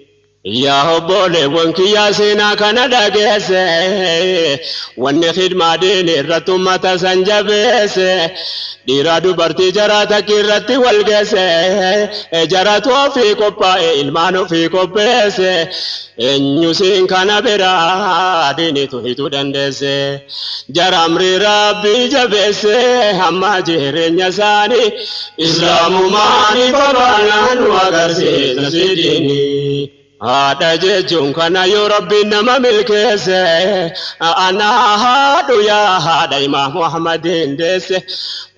يا بولي وانكي يا سينا كندا جيسي واني خدمة ديني رتمة سنجبيسي ديرادو برتي جراتك رتي والجيسي جراتو في كوبا إلمانو في كوبيسي إنيو سين كان برا ديني توهيتو دندسي جرامري ربي جبيسي هما جيرين يساني إسلام ماني فبانا نو أغرسيس نسرديني هذا جون كان يا ربي نما ملكسه أنا هادو يا هذا إمام محمد دسه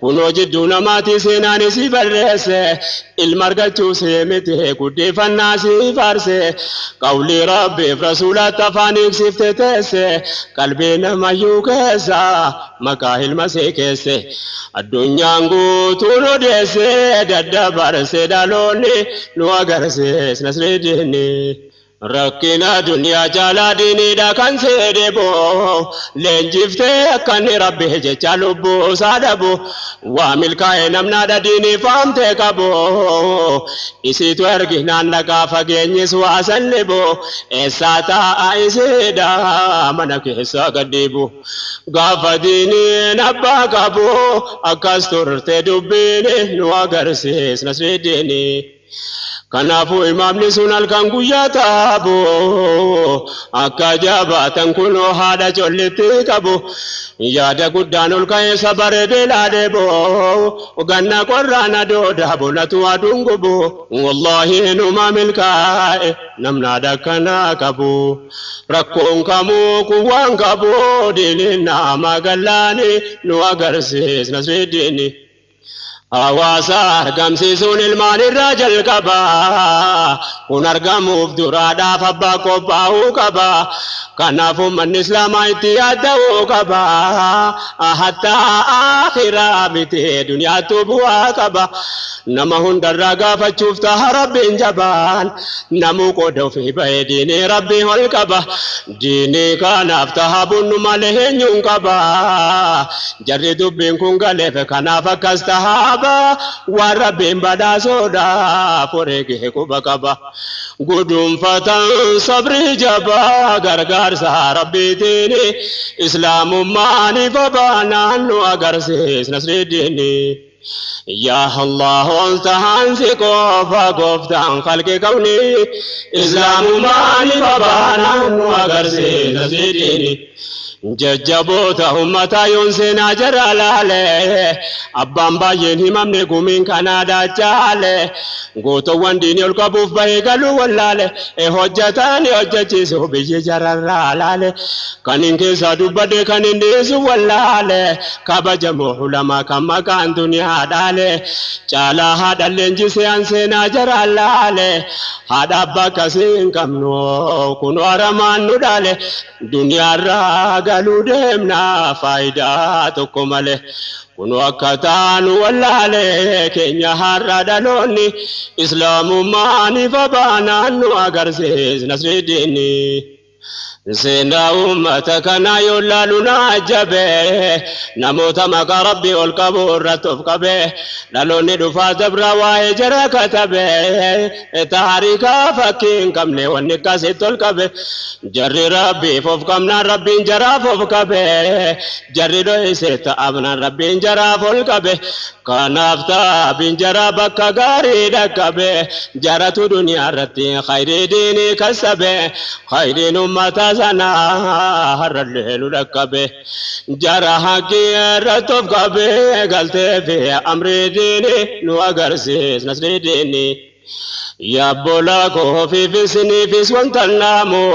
كنو جدونا ما تسيناني سيفرسه المرجع سيمته كودي فناسي فارسه قولي ربي رسولة تفانيك سفتتسه قلبنا ما يوكسه مكاهل مسيكسه الدنيا غوتو دسه ددبر سدالوني نواغرسه نسرديني ركنا دنيا جالا ديني دا كان سيدبو لنجفته كان ربي جالبو سادبو وامل كاين امنا دا ديني فامته كابو اسي تورغنا نغا فغني سواسنبو اساتا ايسدا منك ساغديبو غاف ديني نبا كابو اكاستور تدبيني نواغرسيس نسيديني كنافو إمام نسون الكنغويا تابو أكاجابا تنكونو هذا جولتي كابو يادا قدانو الكاين سبر بلادبو وغانا قرانا دو دابو نتوا دونغبو والله نما ملكاي نمنا دكنا كابو ركون كامو كوان كابو ديننا مغلاني نواغرسيس نسرديني هواسا أرقمسيسون المال الرجل كبا ونرقمو بدرادا فبا كوباو كبا كنافو من إسلام ايتيادو كبا حتى آخرا بتي دنيا تبوا كبا نمهن درقا فشوفتها رب جبان نمو قدو في بيديني ربي هالكبا ديني كان افتها بن مالهن ينكبا جردو بينكم غلف كناف كستها وربين بدا سودا فريقه كوبكبا قدوم فتن صبر جبا غرغر سا ربي ديني إسلام ماني فبانا نو أغرسيس نسرديني يا الله أنت هنسكو فقفتان خلق كوني إسلام ماني فبانا نو أغرسيس نسرديني jajjaboota ummataa yoon seenaa jara laale abbaan baay'een himamne gumiin kanaa daachaale gootowwan diinii ol qabuuf bahee galuu wallaale hojjetaan hojjechiisu biyyi jararraa laale kan hin keessaa dubbadde kan hin dhiisu wallaale kabajamoo ulamaa kan maqaan duniyaa dhaale caalaa haadha leenjisee an seenaa jara laale haadha abbaa akkasii hin qabnu kun waramaan nu dhaale duniyaarraa galuu deemna faayidaa tokko malee kun akkataan wallaale keenya har'a dhaloonni islaamummaan ifa baanaan nu agarsiis nasridiini seenaa ummata kana yoo laalu na ajabe namoota maqaa rabbii ol qabu irratti of qabe dhaloonni dhufaa dabra waa'ee jara katabe taariika fakkii hin qabne wanni akkasitti ol qabe jarri rabbiif of qabnaan rabbiin jaraaf of qabe jarri dho'ise ta'abnaan rabbiin jaraaf ol qabe kanaaf ta'abiin jara bakka gaarii dhaqqabe jaratu duniyaa irratti khayrii diinii kasabe khayriin ummata sana harallee nu dhaqqabe jara haqqii irratti of qabe galtee fi amrii diinii nu agarsiis nasrii diinii يا بولاكو في سني في سوانتنامو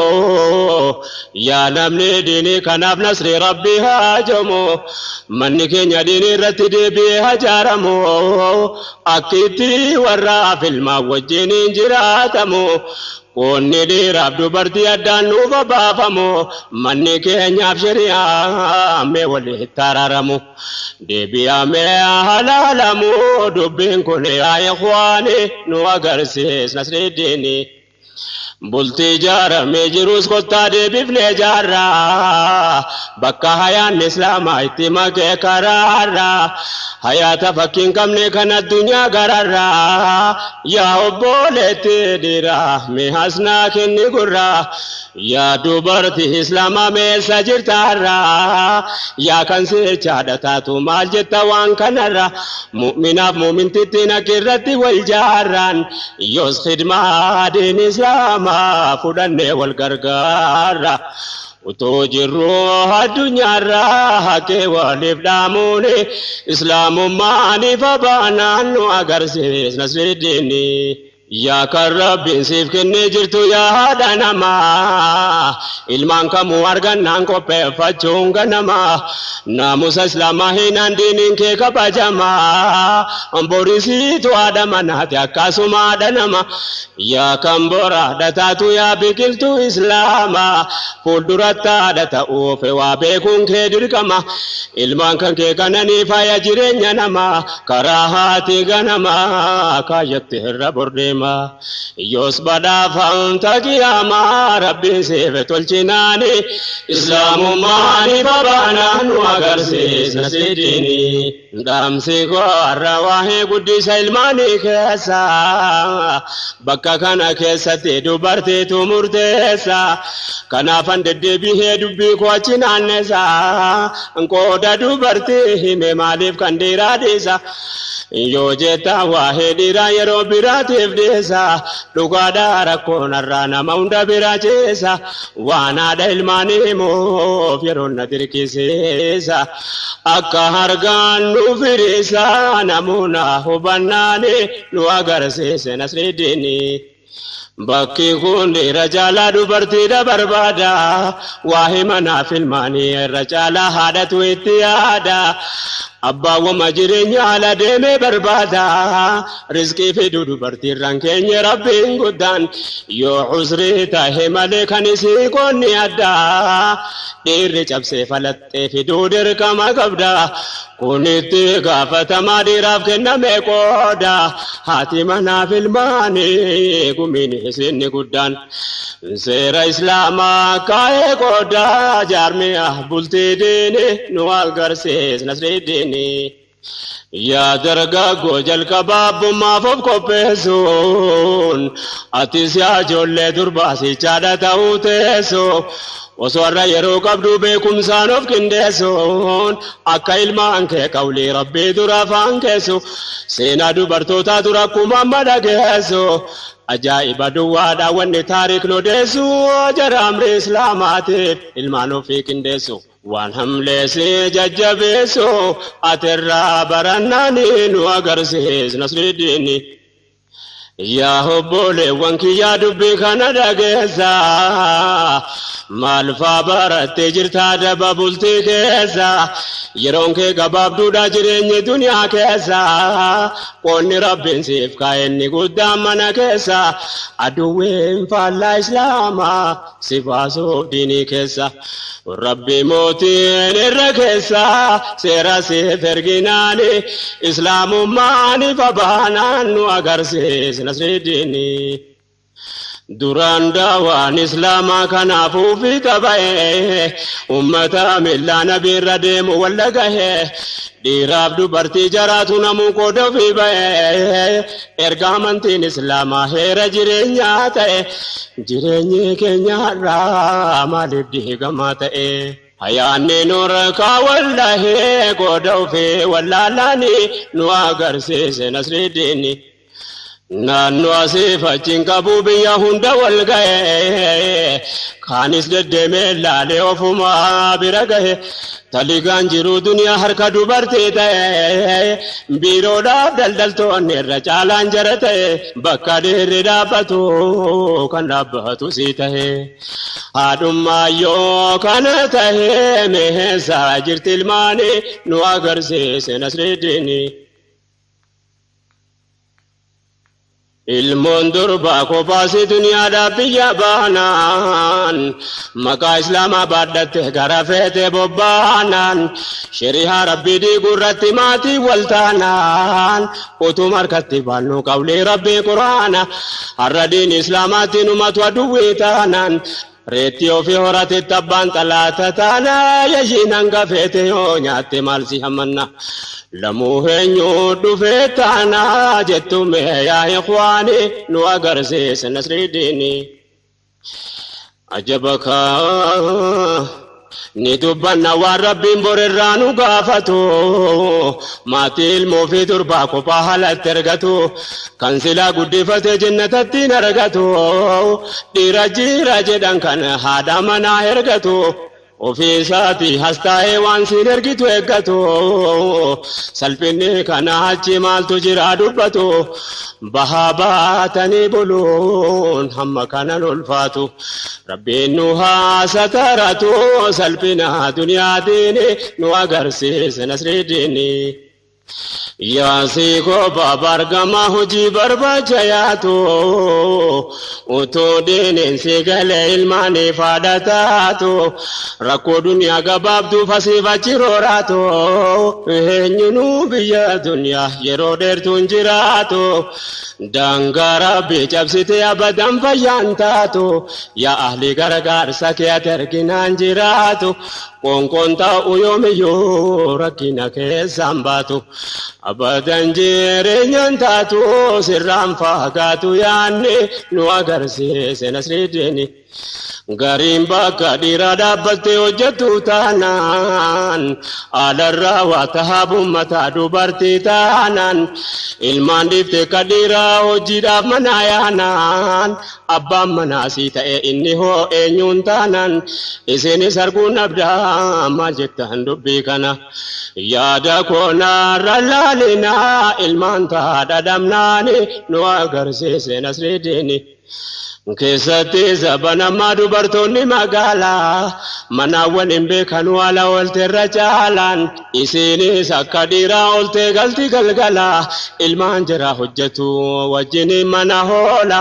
يا نمني ديني كناف نصر ربي هاجمو من كينيا ديني رتدي بيها جارمو أكيتي ورا في الماء وجيني جراتمو كوني دي رب دبرتي أدانو فبافمو من كينيا بشريا مي ولي تارارمو دي بيا مي حلالمو دبين كوني يا إخواني نو أغرسيس نصر الديني بولتي جارة ميجروس قطة دي بفلي جارة بكا حيان إسلام ايتما كي كرارة حياة فكين كمني كان الدنيا قرارة يا أبولتي ديرا مي حسنا كني قرى يا دوبرتي إسلام مي سجر تارة يا كنسي چادتاتو مال جتا وان كنرة مؤمنة مؤمن تتنا كرتي والجاران يوز خدمة دين إسلام فدانه والغرغارا وتوجروا الدنيا راك والإفلاموني إسلام ما نفبانا نوغرسيس نصر الديني يا كرب سيف كني جرتو يا دانما ilman kamu arganan ko pe fachunga nama namus islama hinan dinin ke kapajama amborisi to adama na ta kasuma danama ya kambora datatu ya bikiltu islama fuldurata data ofe wa be kun ke dirkama ilman kan ke kanani faya jirenya nama karahati ganama kayatti raburdema yos bada fanta kiyama rabbi sevetol ناني إسلام ماني بابانا نوغرسيس نسيديني دامسي قوار واهي قدي سيلماني كيسا بكا كان كيسا تيدو برتي تمرتيسا كان فندد بيه دبي كوچي نانيسا انكو دادو برتي همي ماليف كنديرا ديسا yoo jetta waa'ee dhiiraa yeroo biraatiif dhiyeessa dhugaa daarakoon irraa nama hunda biraa ceessa waan haadha ilmaanii himuuf yeroo na dirqisiisa akka hargaan nu firiisa namoota hubannaani nu agarsiise nasridiini. Bakki kun dhiira caalaa dubartiidha barbaada waa'ee manaa filmaanii irra caalaa haadhatu itti yaada. Abbaa wama jireenya ala deemee barbaada rizqii fiduu dubartiirraan keenya rabbiin guddaan yoo usrii tahe malee kan isii qonni addaa dhiirri cabsee falaxxee fiduu dirqama qabda kunitti gaafatamaa dhiiraaf kenname qooda haati manaaf ilmaanii gumiin isinni guddaan seera islaamaa kaa'ee qooda jaarmiyaa bultii diini nu agarsiis nasridiini. يا درجة جل كباب ما فوق كوبيسون أتيس يا جل درباسي چادا تاوتيسو وسورة يرو قبضو بكم سانوف كندسون أكايل ما أنك قولي ربي درافان كيسو سينا دبرتو تا دراكم أمدا كيسو أجائب دوادا واني تاريخ نودسو جرام إسلاماتي المانو في كندسو waan hamleessi jajjabeessoo atirraa barannaan nu agarsiis Nasridiini. Yaa obboleewwan kiyyaa dubbii kana dhageessaa maal faa barattee jirtaa daba bultii keessa yeroon kee gabaabduudha jireenyi duniyaa keessa qoonni rabbiin siif kaa'enni guddaan mana keessa aduwwiin faallaa islaamaa si baasuuf diinii keessa rabbi mootiin irra keessa seera siif erginaani islaamummaaniif abaanaan nu agarsiis Nasridiini. Duraan daawaan islaamaa kanaafuu fi qaba'ee ummata millaa nabiirra deemu walla gahee dhiiraaf dubartii jaraatu namuu qooda fi ba'ee erga amantiin islaamaa heera jireenyaa ta'e jireenyi keenyarraa maaliif diigamaa ta'e. Hayaanni nurra kaawwallahee qooda fi wallaalaanii nu agarsiise Nasridiini. Naannoo asii fachiin qabu biyya hunda wal ga'ee kaanis deddeemee laalee ofumaa bira ga'ee taligaan jiru duniyaa harka dubartii ta'ee biiroodhaaf daldaltoonni irra caalaan jara ta'ee bakka dheerri dhaabbatu kan dhaabbatu si ta'ee haadhummaa yoo kana ta'ee meeshaa jirti ilmaanii nu agarsiise Nasridiini. Ilmoon durbaa kophaasi duniyaadhaaf biyya baanaan maqaa islaamaa baadhatte gara feete bobbaanaan shari'aa rabbii diigurratti maatii waltaanaan utuu harkatti baannu qawlee rabbii quraana har'a diin islaamaatti numatu aduwwii taanaan reetti ofii horate tabbaan xalaata taanaa yashiin hanga feete yoo nyaatte maal si hammanna. Lamuu eenyu dhufee taanaa jettume yaa ikhwaani nu agarsiise Nasridiini. Ajabaka ni dubbanna waan rabbiin borirraa nu gaafatu maatii ilmoo fi durbaa kophaa haalatti ergatu kan silaa guddifate jannatatti hin argatu dhiira jira jedhan kan haadha manaa ergatu. Ofii isaati hastaa'ee waan siin ergitu eeggatu salphinni kana achi maaltu jira dubbatu bahaa baatanii buluun hamma kanan ulfaatu rabbiin nu haasataratu salphina duniyaatiin nu agarsiise Nasridiini. Yaasii kophaa bargamaa hojii barbaacha yaatu utuu diineensi galee ilmaanii faadha taatu rakkoo duniyaa gabaabduuf asiif achi rooraatu eenyunuu biyya duniyaa yeroo dheertuun jiraatu daangaa rabbii cabsitee abadan fayyaan taatu yaa ahli gargaarsa kee ati arginaan jiraatu qoonqoon ta'u yoomiyyuu rakkina keessaan baatu. Abadan jireenyaan taatu sirraan fagaatu yaanni nu agarsiise Nasridiini. Gariin bakka dhiiraa dhaabbattee hojjettu taanaan alarraa waa tahaabuun mataa dubartii taanaan ilmaan dhiiftee ka dhiiraa hojiidhaaf manaa yaanaan abbaan manaasii ta'e inni hoo eenyuun taanaan isinis arguun abdaa maal jettan dubbii kana yaada koonaarra laalinaa ilmaan taadha dhabnaani nu agarsiise Nasridiini. Keessatti zabanammaa dubartoonni magaalaa manaawwan hin beekan waala oolteerra caalaan isinis akka dhiiraa ooltee galti galgalaa ilmaan jira hojjetu wajjin mana hoola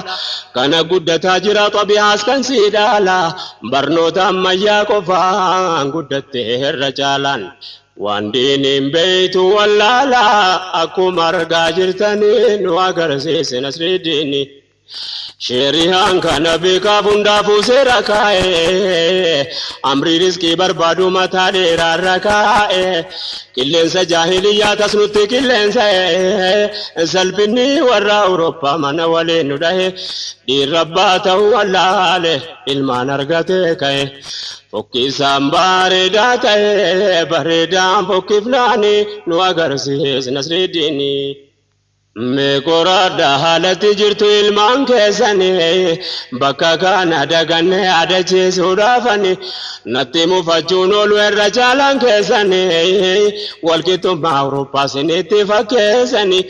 kana guddataa jira xabiyaas kan sii dhaala barnoota ammayyaa qofaan guddattee irra caalaan waan diiniin beeytu wallaalaa akkuma argaa jirtanii nu agarsiise Nasridiini. Shari'aan kana beekaaf hundaafuu seera kaa'ee amrii riskii barbaadu mataa dheeraarra kaa'ee qilleensa jaahiliyyaa tas nutti qilleensa salphinni warra Awurooppaa mana waliin nu dhahe dhiirrabbaa ta'uu wallaale ilmaan argatee ka'e fokkisaan bareedaa ta'e bareedaan fokkifnaani nu agarsiise Nasridiini. Meeqoraadha haalatti jirtu ilmaan keessanii bakka kana dagannee adachiisuudhaafani natti mufachuun oolu irra caalaan keessanii walqixxummaa Awurooppaa isinitti fakkeessanii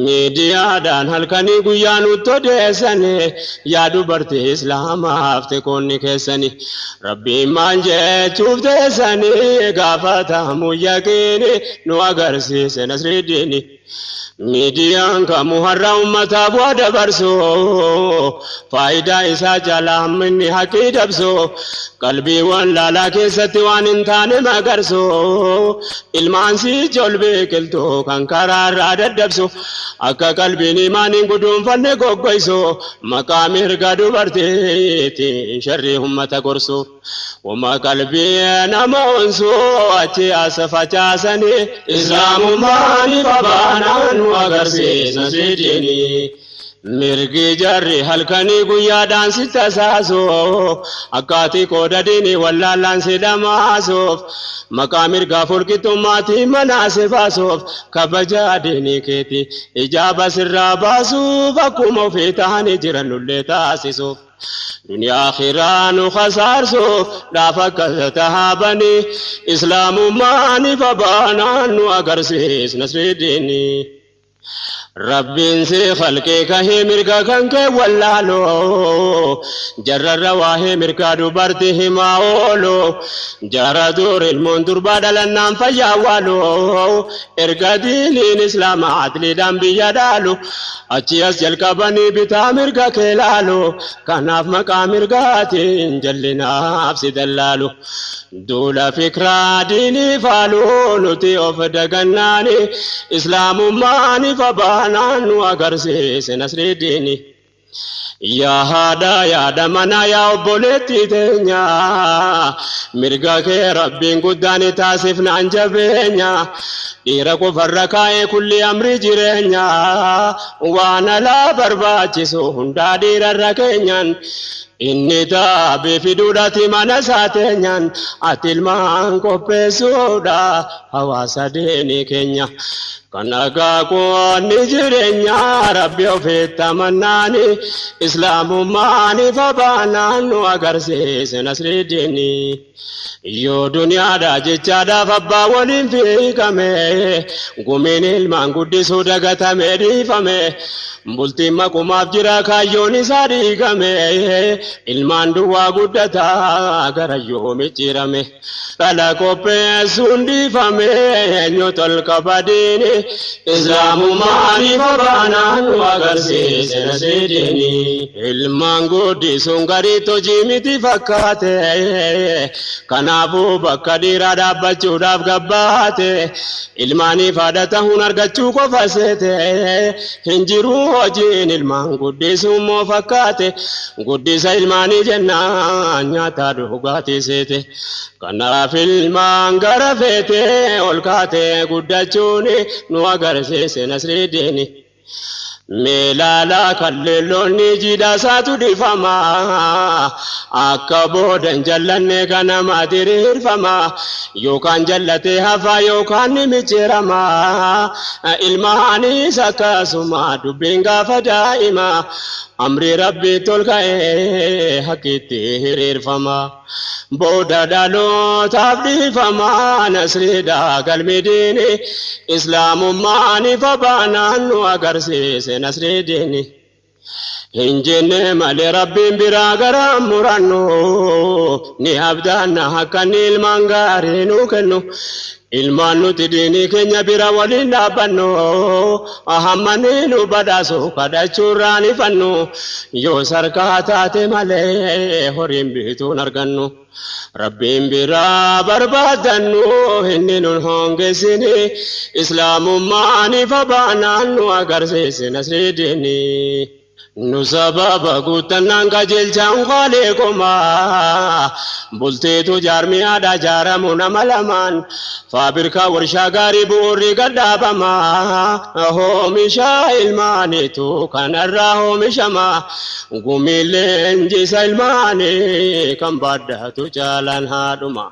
miidiyaadhaan halkanii guyyaa nutti odeessanii yaa dubartii Islaamaaf tekoonni keessanii Rabbiin maal jechuuf teessanii gaafatamuu yaqiini nu agarsiise Nasridiini. Miidiyaan kamuu har'a uummataaf waa dabarsu faayidaa isaa jala minni haqii dabsu qalbiiwwan laalaa keessatti waan hin taane magarsu ilmaan sicha ol biqiltuu kan karaarraa daddabsu akka qalbiin imaaniin guduunfanne goggoysu maqaa mirga dubartiitiin sharrii uummata gorsu wama qalbii nama onsu achi as facaasanii islaamummaan babaanaan agarsiisa Nasridiini. Mirgi jarri halkanii guyyaadhaan si tasaasu akkaati qooda diini wallaallaan si dhamaasuuf maqaa mirgaa walqixxummaatiin manaa si baasuuf kabajaa diinii keeti ijaaba sirraa baasuuf akkuma ofii ta'anii jiran lullee taasisuuf. Duniyaa akhiraa nu khasaarsuuf dhaaf akka tahaabanii islaamummaan ifa baanaan nu agarsiisa Nasridiini. Rabbiin si khalqee kahee mirga kan kee wallaaloo jarrarra waahee mirga dubartii himaa ooloo jara dur ilmoon durbaa dhalannaan fayyaa waaloo erga diiniin islaamaa adliidhaan biyya dhaalu achi as jalqabanii bitaa mirga kee laaloo kanaaf maqaa mirgaatiin jallinaaf si dallaalu duula fikraa diinii faaluu nuti of dagannaani islaamummaan ifa baanaan nu agarsiise Nasridiini. Yaa haadha yaada manaa yaa obboleettii teenya mirga kee rabbiin guddaan taasifnaan jabeenya dhiira qofarra kaa'ee kulli amri jireenya waan alaa barbaachisu hundaa dhiirarra keenyaan inni taabee fiduudhaati mana saateenyaan ati ilmaan qopheessuudha hawaasa diinii keenya. Kanagaa qoonni jireenya rabbi ofiitti amannaani islaamummaan ifa baanaan nu agarsiise Nasridiini. Yoo duniyaadhaa jechaadhaaf abbaa waliin fiigame gumiin ilmaan guddisuu dagatame dhiifame bultiin maqumaaf jira kaayyoon isaa dhiigame ilmaan duwwaa guddataa gara yoo micciirame dhala qopheessuun dhiifame eenyu tolka badiini islaamummaan ifa baanaan nu agarsiise Nasridiini. Ilmaan guddisuun gariitti hojii miti fakkaate kanaafuu bakka dhiiraa dhaabbachuudhaaf gabbaate ilmaaniif haadha ta'uun argachuu qofa seete hin jiru hojiin ilmaan guddisuun moo fakkaate guddisa ilmaanii jennaan nyaataa dhugaatii seete kanaaf ilmaan gara feete ol kaate guddachuun nu agarsiise Nasridiini. Meelala kalleelloonni jiidhasaatu dhifama akka boodan jallanne kana maatiriirfama yookaan jallatee hafa yookaan ni micciirama ilmaanis akkasuma dubbiin gaafa daa'ima amri rabbii tolka'ee hakkiitti hiriirfama booda dhalootaaf dhiifama Nasriidhaa galmidiini islaamummaan ifa baanaan nu agarsiise Nasridiini. Hin jenne malee rabbiin biraa gara murannu ni abdaanna akka ilmaan gaarii nu kennu ilmaan nuti diinii keenya bira waliin dhaabbannu ahammanii nu badhaasu kadhachuurraan ifannu yoo sarkaa taate malee horiin bituun argannu rabbiin biraa barbaadannu inni nun hongeessini islaamummaan ifa baanaan nu agarsiise Nasridiini. Nu sababa guuttannaan qajeelchaan qaalee qomaa bulteetu jaarmiyaadhaa jaaramu nama lamaan faabirkaa warshaa gaarii bu'uurri gadhaabamaa oomisha ilmaaniitu kanarraa oomishama gumiileen jisa ilmaanii kan baaddaatu caalaan haadhuma.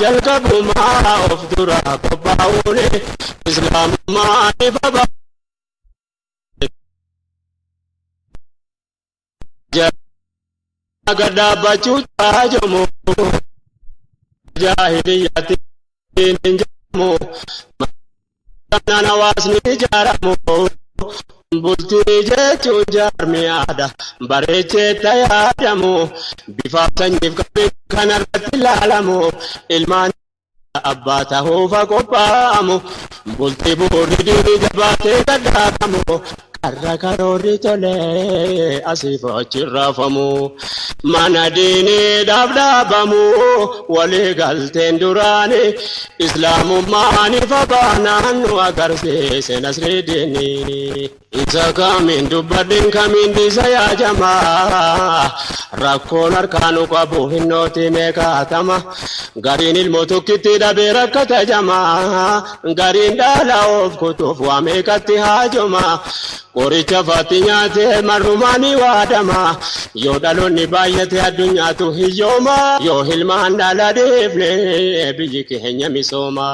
jalqabuma of dura qophaa'uun islaamummaa ifa gaddaabachuu taajamu jaahiliyyatiin jamu manaan hawaasni ijaaramu bultii jechuun jaarmiyaadha bareecheetta yaadamu bifaaf sanyiif qabeen kanarratti ilaalamu ilmaan abbaa ta'uufa qophaa'amu bultii bu'uurri diinii jabaatee gaddaakamu karra karoorri tolee asiif achi raafamu mana diiniidhaaf dhaabamu walii galteen duraani islaamummaan ifa baanaan nu agarsiise nasrii diinii isa kamiin dubbadhin kamiin diisa yaajamaa rakkoon harkaanu qabu hinnooti meeqaatama gariin ilmoo tokkitti dhabee rakkata jamaa gariin dhala of kutuuf waa meeqatti haajoma qoricha faatti nyaatee marrumaanii waadama yoo dhaloonni baay'ate addunyaatu hiyyooma yoo hilmaan dhala deefne biyyi keenya misooma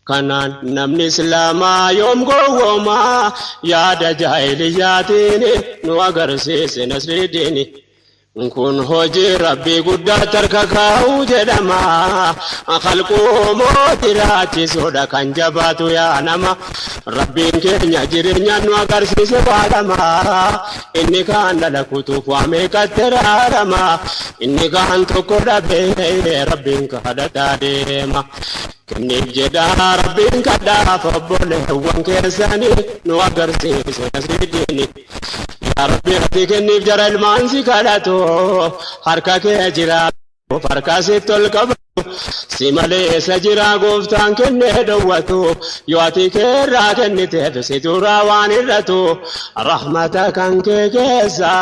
kanaan namni islaamaa yoom gowwooma yaada jaahiliyyaatiin nu agarsiise nasrii diini kun hojii rabbii guddaa tarka kaa'uu jedhama khalquu mootii raachisuudha kan jabaatu yaa nama rabbiin keenya jireenya nu agarsiise baadhama inni kaan dhala kutuuf waa meeqatti raarama inni kaan tokko dhabee rabbiin kadhataa deema kenniif jedhaa rabbiin kadhaaf obboleewwan keessanii nu agarsiise nasrii diini yaa rabbi ati kenniif jara ilmaan si kadhatu harka kee jira harka sitti ol qabatu si malee isa jira gooftaan kennee dhowwatu yoo ati keerraa kenniteef si turaa waan irratu rahmata kan kee keessa